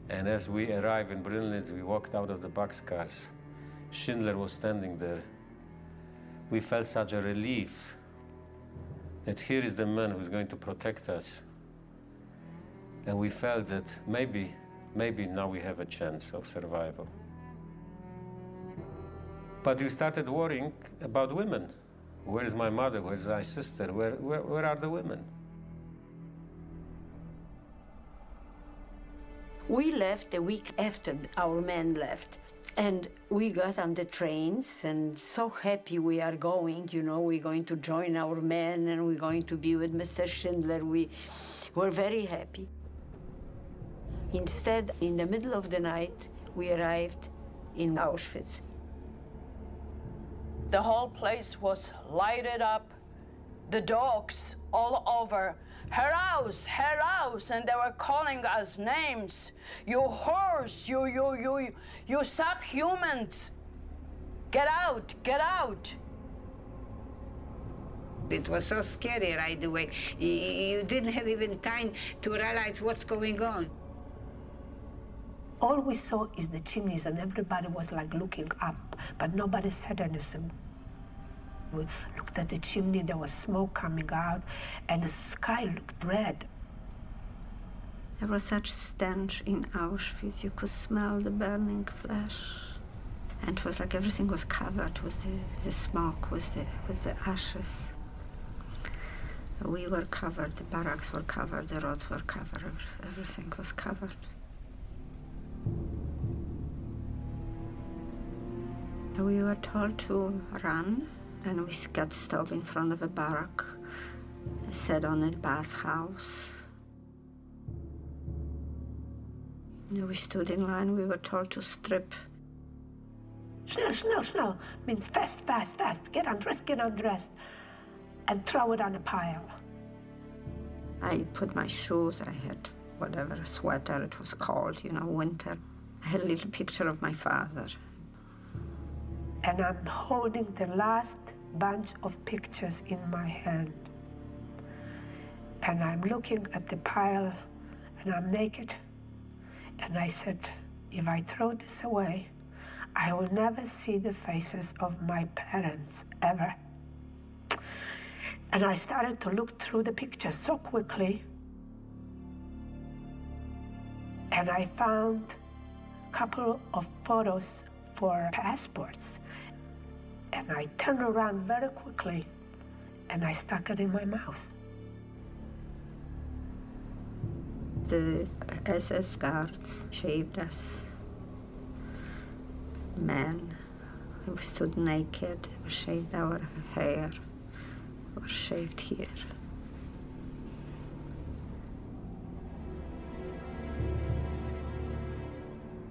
And as we arrived in Brillnitz, we walked out of the boxcars. Schindler was standing there. We felt such a relief that here is the man who's going to protect us. And we felt that maybe now we have a chance of survival. But we started worrying about women. Where is my mother? Where is my sister? Where are the women? We left a week after our men left. And we got on the trains, and so happy we are going, you know, we're going to join our men, and we're going to be with Mr. Schindler. We were very happy. Instead, in the middle of the night, we arrived in Auschwitz. The whole place was lighted up, the dogs all over. Her house, and they were calling us names. You whores, you subhumans. Get out, get out. It was so scary right away. You didn't have even time to realize what's going on. All we saw is the chimneys, and everybody was like looking up, but nobody said anything. We looked at the chimney, there was smoke coming out, and the sky looked red. There was such stench in Auschwitz, you could smell the burning flesh. And it was like everything was covered with the smoke, with the ashes. We were covered, the barracks were covered, the roads were covered, everything was covered. We were told to run. And we got stopped in front of a barrack, sat on a bathhouse. We stood in line, we were told to strip. Schnell, means fast, get undressed, and throw it on a pile. I put my shoes, I had whatever, a sweater, it was cold, you know, winter. I had a little picture of my father. And I'm holding the last bunch of pictures in my hand. And I'm looking at the pile, and I'm naked. And I said, if I throw this away, I will never see the faces of my parents, ever. And I started to look through the pictures so quickly. And I found a couple of photos for passports. And I turned around very quickly, and I stuck it in my mouth. The SS guards shaved us. Men, we stood naked, we shaved our hair, we were shaved here.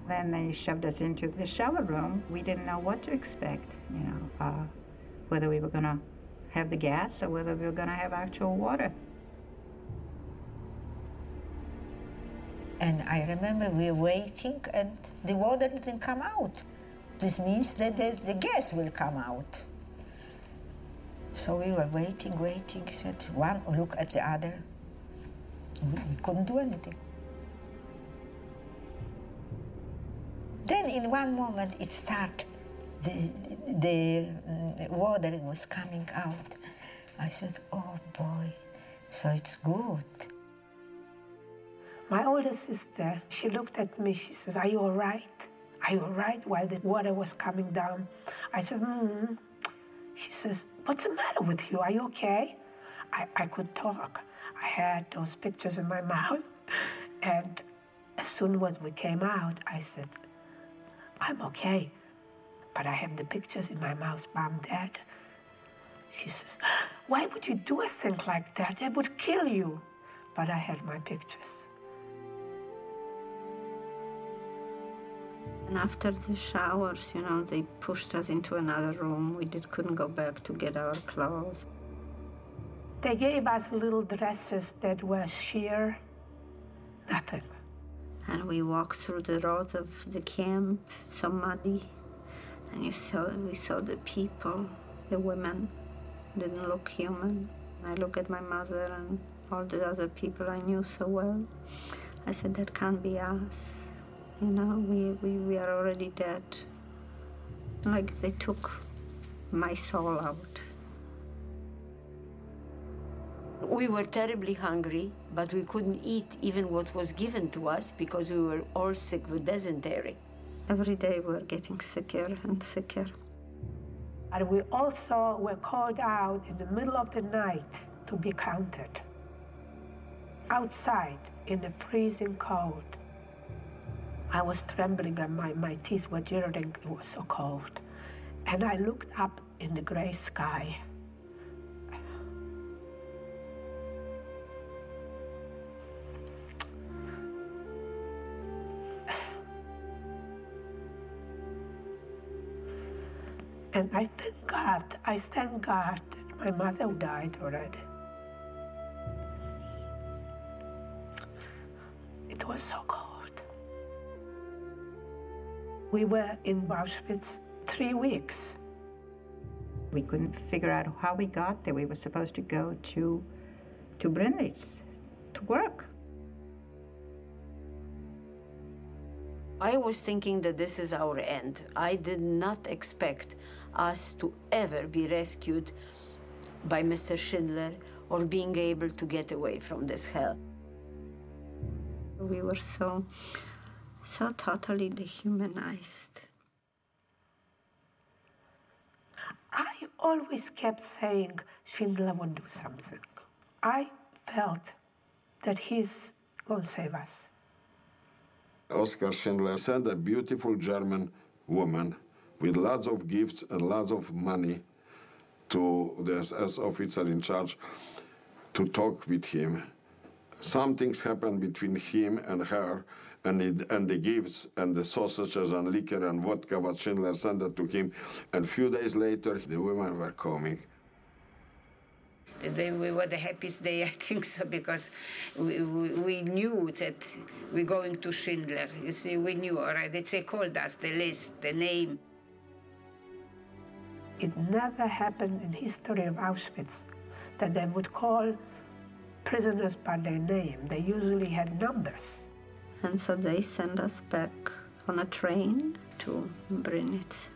Then they shoved us into the shower room. We didn't know what to expect, you know, whether we were going to have the gas or whether we were going to have actual water. And I remember we were waiting and the water didn't come out. This means that the gas will come out. So we were waiting, said one look at the other. We couldn't do anything. Then in one moment it started, the water was coming out. I said, oh boy, so it's good. My older sister, she looked at me, she says, are you all right? Are you all right? While the water was coming down. I said, She says, what's the matter with you? Are you okay? I could talk. I had those pictures in my mouth. And as soon as we came out, I said, I'm okay, but I have the pictures in my mouth, I'm dead. She says, why would you do a thing like that? That would kill you. But I had my pictures. And after the showers, you know, they pushed us into another room. We couldn't go back to get our clothes. They gave us little dresses that were sheer, nothing. And we walked through the roads of the camp, so muddy. And we saw the people, the women, didn't look human. I looked at my mother and all the other people I knew so well. I said, that can't be us. You know, we are already dead. Like they took my soul out. We were terribly hungry, but we couldn't eat even what was given to us because we were all sick with dysentery. Every day we were getting sicker and sicker. And we also were called out in the middle of the night to be counted. Outside, in the freezing cold. I was trembling and my teeth were jittering, it was so cold. And I looked up in the gray sky. And I thank God that my mother died already. It was so cold. We were in Auschwitz 3 weeks. We couldn't figure out how we got there. We were supposed to go to Brindlitz to work. I was thinking that this is our end. I did not expect us to ever be rescued by Mr. Schindler or being able to get away from this hell. We were so totally dehumanized. I always kept saying Schindler would do something. I felt that he's going to save us. Oskar Schindler sent a beautiful German woman with lots of gifts and lots of money to the SS officer in charge to talk with him. Some things happened between him and her, and the gifts and the sausages and liquor and vodka what Schindler sent it to him. And a few days later, the women were coming. We were the happiest day, I think so, because we knew that we're going to Schindler. You see, we knew, all right, they called us, the list, the name. It never happened in the history of Auschwitz that they would call prisoners by their name. They usually had numbers. And so they sent us back on a train to Brnitz.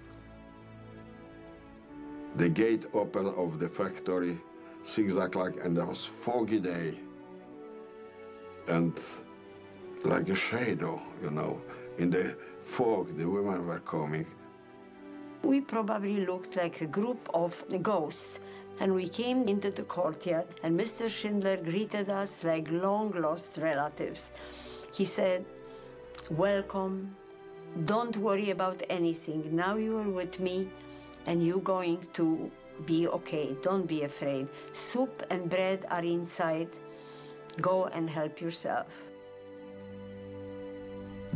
The gate open of the factory, 6 o'clock, and there was foggy day. And like a shadow, you know, in the fog, the women were coming. We probably looked like a group of ghosts. And we came into the courtyard, and Mr. Schindler greeted us like long-lost relatives. He said, "Welcome. Don't worry about anything. Now you are with me, and you're going to be okay. Don't be afraid. Soup and bread are inside. Go and help yourself."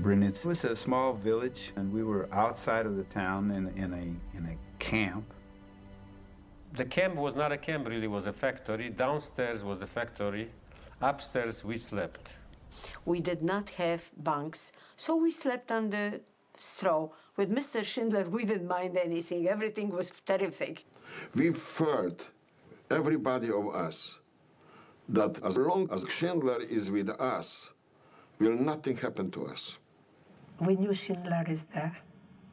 Brnitz was a small village, and we were outside of the town in a camp. The camp was not a camp, really, it was a factory. Downstairs was the factory. Upstairs, we slept. We did not have bunks, so we slept on the straw. With Mr. Schindler, we didn't mind anything. Everything was terrific. We felt, everybody of us, that as long as Schindler is with us, will nothing happen to us. We knew Schindler is there,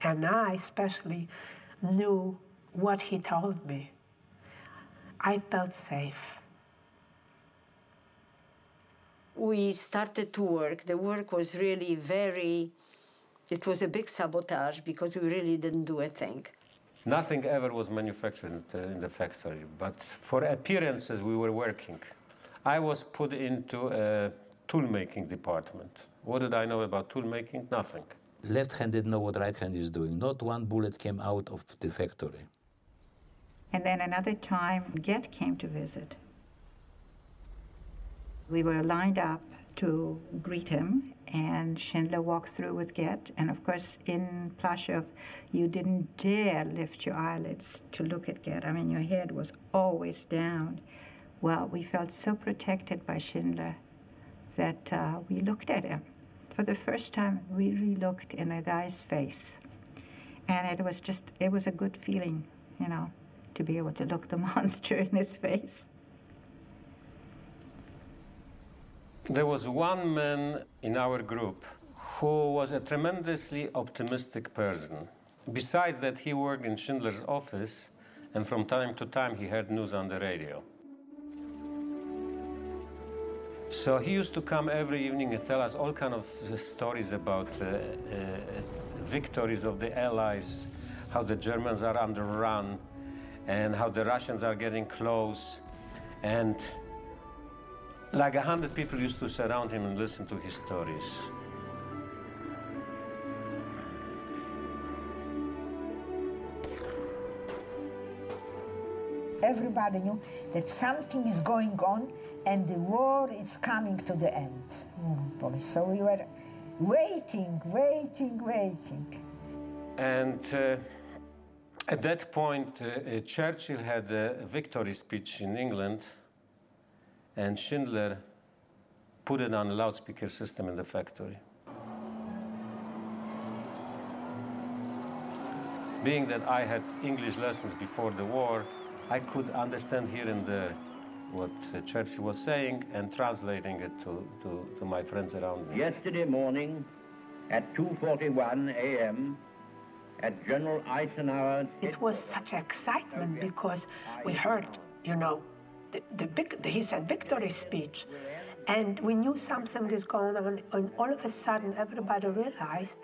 and I especially knew what he told me. I felt safe. We started to work. The work was really it was a big sabotage because we really didn't do a thing. Nothing ever was manufactured in the factory, but for appearances we were working. I was put into a tool-making department. What did I know about tool-making? Nothing. Left hand didn't know what right hand is doing. Not one bullet came out of the factory. And then another time, Get came to visit. We were lined up to greet him, and Schindler walked through with Get. And of course, in Plaszow, you didn't dare lift your eyelids to look at Get. I mean, your head was always down. Well, we felt so protected by Schindler that we looked at him. For the first time, we really looked in the guy's face. And it was a good feeling, you know, to be able to look the monster in his face. There was one man in our group who was a tremendously optimistic person. Besides that, he worked in Schindler's office, and from time to time he heard news on the radio. So he used to come every evening and tell us all kinds of stories about victories of the Allies, how the Germans are on the run, and how the Russians are getting close. And like 100 people used to surround him and listen to his stories. Everybody knew that something is going on and the war is coming to the end. Oh boy, so we were waiting. And at that point, Churchill had a victory speech in England, and Schindler put it on a loudspeaker system in the factory. Being that I had English lessons before the war, I could understand here and there what Churchill was saying and translating it to my friends around me. Yesterday morning at 2:41 a.m., at General Eisenhower's... It was such excitement because we heard, you know, he said victory speech, and we knew something is going on, and all of a sudden everybody realized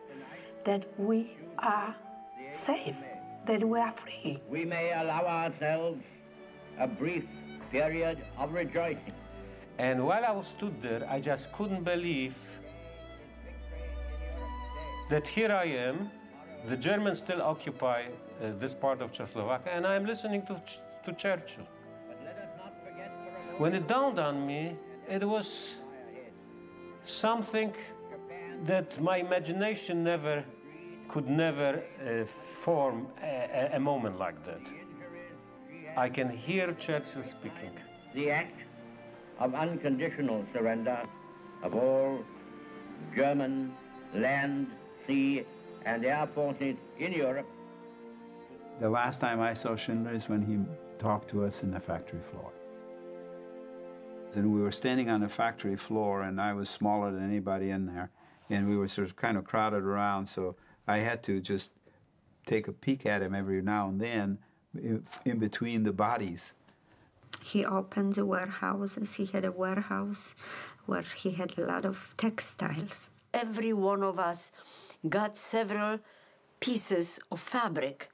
that we are safe, that we are free. We may allow ourselves a brief period of rejoicing. And while I stood there, I just couldn't believe that here I am, the Germans still occupy this part of Czechoslovakia, and I'm listening to Churchill. When it dawned on me, it was something that my imagination could never form a moment like that. I can hear Churchill speaking. The act of unconditional surrender of all German land, sea, and air forces in Europe. The last time I saw Schindler is when he talked to us in the factory floor. And we were standing on the factory floor, and I was smaller than anybody in there. and we were sort of kind of crowded around, so I had to just take a peek at him every now and then in between the bodies. He opened the warehouses. He had a warehouse where he had a lot of textiles. Every one of us got several pieces of fabric,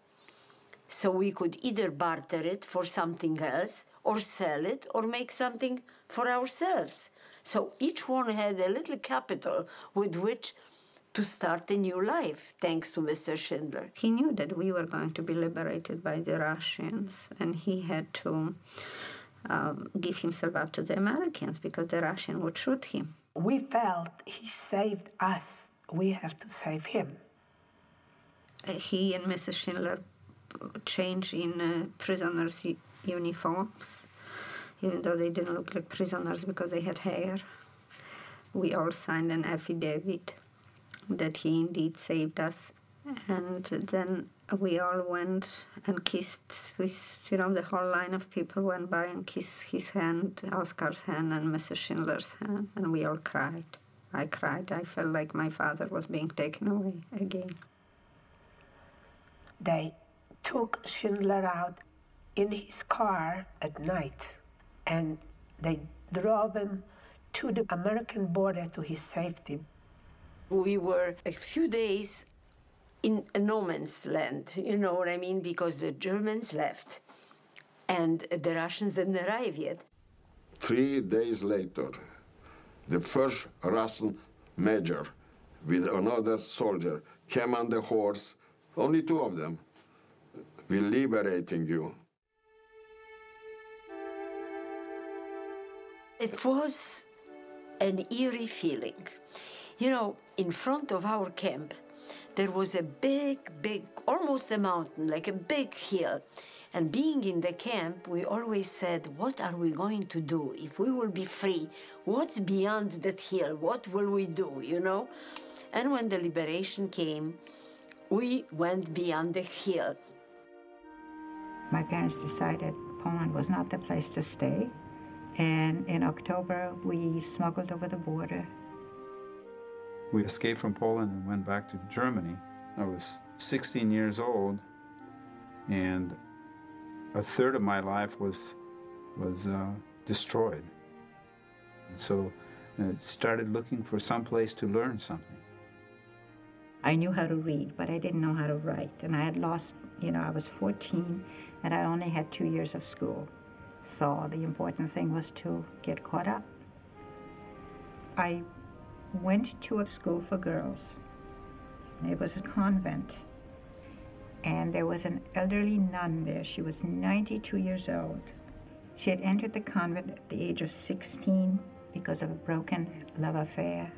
so we could either barter it for something else, or sell it, or make something for ourselves. So each one had a little capital with which to start a new life, thanks to Mr. Schindler. He knew that we were going to be liberated by the Russians, and he had to give himself up to the Americans because the Russians would shoot him. We felt he saved us. We have to save him. He and Mrs. Schindler changed in prisoners' uniforms, even though they didn't look like prisoners because they had hair. We all signed an affidavit that he indeed saved us. And then we all went and kissed with, the whole line of people went by and kissed his hand, Oscar's hand, and Mrs. Schindler's hand, and we all cried. I cried. I felt like my father was being taken away again. They took Schindler out in his car at night, and they drove him to the American border to his safety. We were a few days in a no man's land, you know what I mean, because the Germans left and the Russians didn't arrive yet. 3 days later, the first Russian major with another soldier came on the horse, only 2 of them. We're liberating you. It was an eerie feeling. You know, in front of our camp, there was a big, almost a mountain, like a big hill. And being in the camp, we always said, what are we going to do? If we will be free, what's beyond that hill? What will we do, you know? And when the liberation came, we went beyond the hill. My parents decided Poland was not the place to stay. And in October, we smuggled over the border. We escaped from Poland and went back to Germany. I was 16 years old, and a third of my life was destroyed. And so I started looking for some place to learn something. I knew how to read, but I didn't know how to write. And I had lost, I was 14, and I only had 2 years of school. So the important thing was to get caught up. I went to a school for girls. It was a convent. And there was an elderly nun there. She was 92 years old. She had entered the convent at the age of 16 because of a broken love affair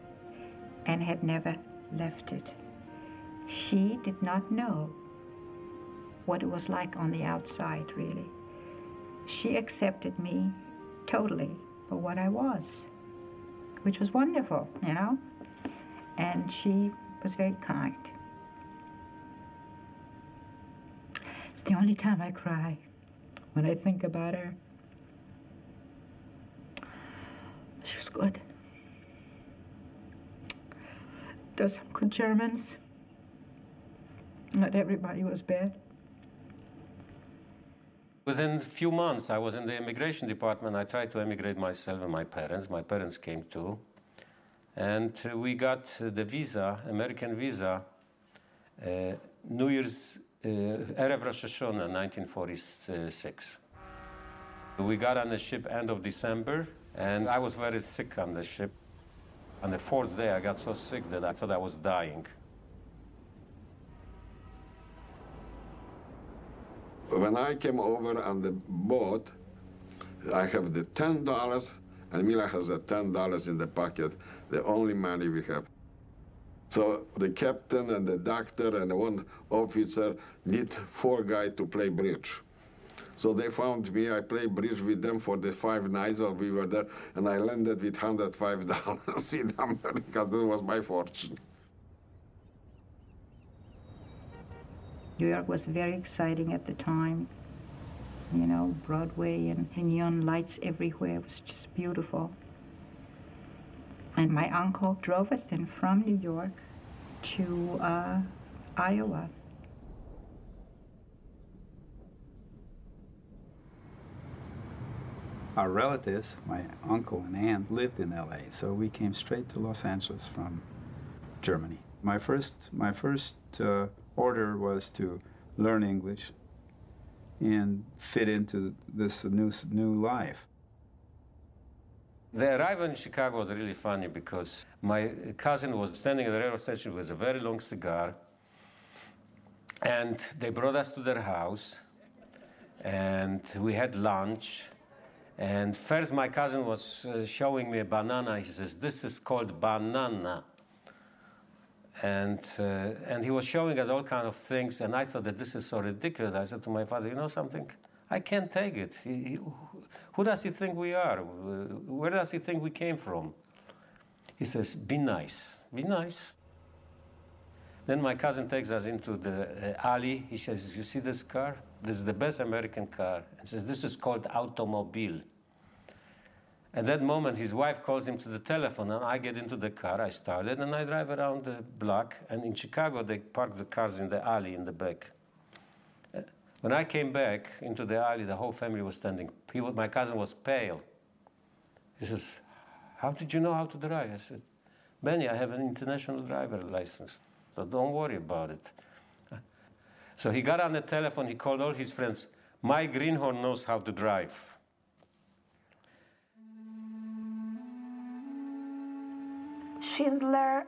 and had never left it. She did not know what it was like on the outside, really. She accepted me totally for what I was, which was wonderful, and she was very kind. It's the only time I cry when I think about her. She was good. There's some good Germans. Not everybody was bad. Within a few months, I was in the immigration department. I tried to emigrate myself and my parents. My parents came too. And we got the visa, American visa, New Year's, Erev Rosh Hashanah, 1946. We got on the ship end of December, and I was very sick on the ship. On the 4th day, I got so sick that I thought I was dying. When I came over on the boat, I have the $10, and Mila has the $10 in the pocket, the only money we have. So the captain and the doctor and one officer need 4 guys to play bridge. So they found me. I played bridge with them for the 5 nights while we were there, and I landed with $105 in America. That was my fortune. New York was very exciting at the time. Broadway and neon lights everywhere. It was just beautiful. And my uncle drove us then from New York to Iowa. Our relatives, my uncle and aunt, lived in LA, so we came straight to Los Angeles from Germany. My first order was to learn English and fit into this new life. The arrival in Chicago was really funny because my cousin was standing at the railroad station with a very long cigar, and they brought us to their house, and we had lunch. And first my cousin was showing me a banana. He says, "This is called banana." And he was showing us all kinds of things, and I thought that this is so ridiculous. I said to my father, "You know something? I can't take it. Who does he think we are? Where does he think we came from?" He says, "Be nice, be nice." Then my cousin takes us into the alley. He says, "You see this car? This is the best American car." And says, "This is called automobile." At that moment, his wife calls him to the telephone, and I get into the car. I started, and I drive around the block. And in Chicago, they park the cars in the alley in the back. When I came back into the alley, the whole family was standing. My cousin was pale. He says, "How did you know how to drive?" I said, "Benny, I have an international driver license, so don't worry about it." So he got on the telephone, he called all his friends. "My greenhorn knows how to drive." Schindler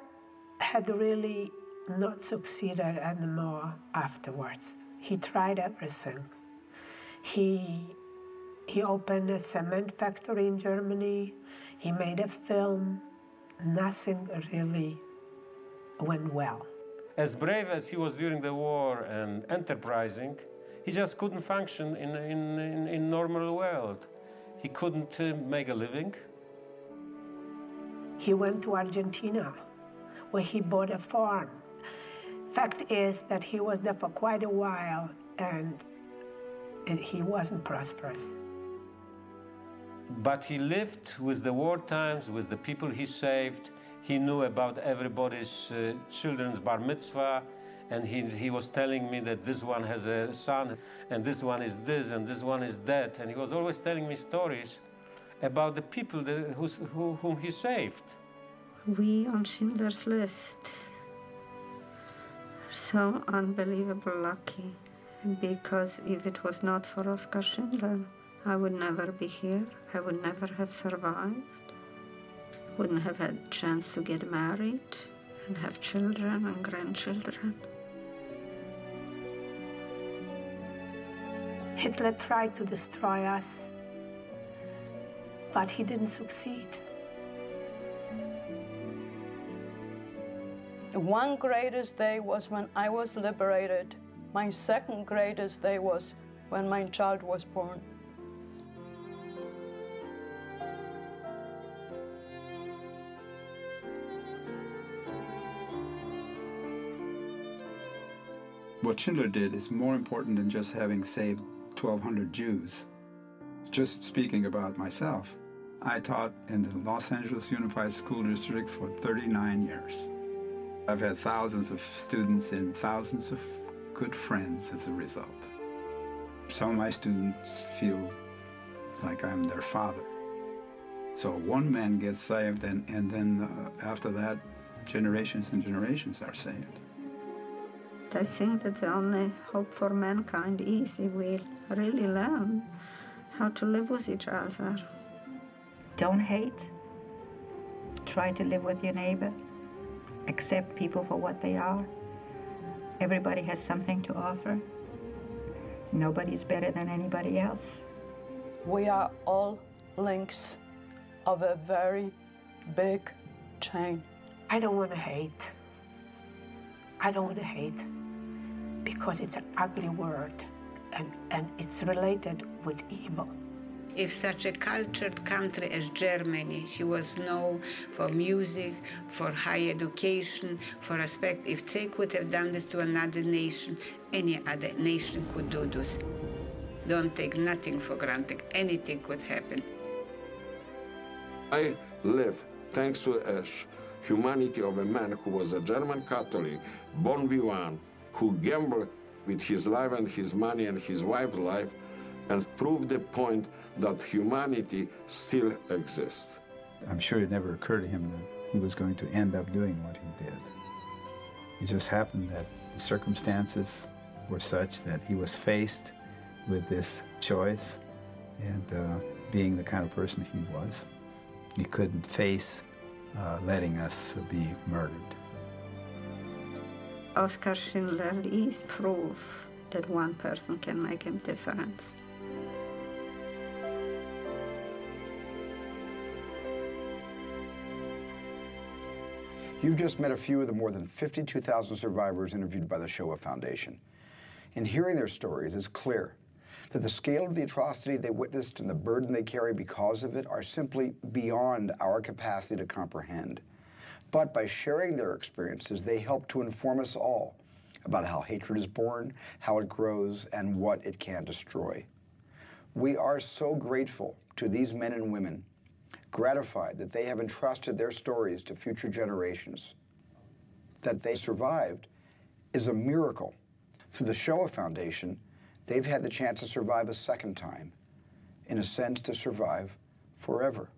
had really not succeeded anymore afterwards. He tried everything. He opened a cement factory in Germany. He made a film. Nothing really went well. As brave as he was during the war and enterprising, he just couldn't function in normal world. He couldn't make a living. He went to Argentina, where he bought a farm. Fact is that he was there for quite a while, and he wasn't prosperous. But he lived with the war times, with the people he saved. He knew about everybody's children's bar mitzvah, and he was telling me that this one has a son, and this one is this, and this one is that. And he was always telling me stories about the people whom he saved. We on Schindler's List are so unbelievably lucky, because if it was not for Oskar Schindler, I would never be here. I would never have survived. Wouldn't have had a chance to get married and have children and grandchildren. Hitler tried to destroy us, but he didn't succeed. One greatest day was when I was liberated. My second greatest day was when my child was born. What Schindler did is more important than just having saved 1,200 Jews. Just speaking about myself, I taught in the Los Angeles Unified School District for 39 years. I've had thousands of students and thousands of good friends as a result. Some of my students feel like I'm their father. So one man gets saved, and then after that, generations and generations are saved. I think that the only hope for mankind is if we really learn how to live with each other. Don't hate. Try to live with your neighbor. Accept people for what they are. Everybody has something to offer. Nobody's better than anybody else. We are all links of a very big chain. I don't want to hate. I don't want to hate because it's an ugly word and it's related with evil. If such a cultured country as Germany, she was known for music, for high education, for respect, if they could have done this to another nation, any other nation could do this. Don't take nothing for granted. Anything could happen. I live thanks to humanity of a man who was a German Catholic, bon vivant, who gambled with his life and his money and his wife's life, and proved the point that humanity still exists. I'm sure it never occurred to him that he was going to end up doing what he did. It just happened that the circumstances were such that he was faced with this choice, and being the kind of person he was, he couldn't face letting us be murdered. Oskar Schindler is proof that one person can make a difference. You've just met a few of the more than 52,000 survivors interviewed by the Shoah Foundation. In hearing their stories, it's clear that the scale of the atrocity they witnessed and the burden they carry because of it are simply beyond our capacity to comprehend. But by sharing their experiences, they help to inform us all about how hatred is born, how it grows, and what it can destroy. We are so grateful to these men and women, gratified that they have entrusted their stories to future generations. That they survived is a miracle. Through the Shoah Foundation, they've had the chance to survive a second time, in a sense to survive forever.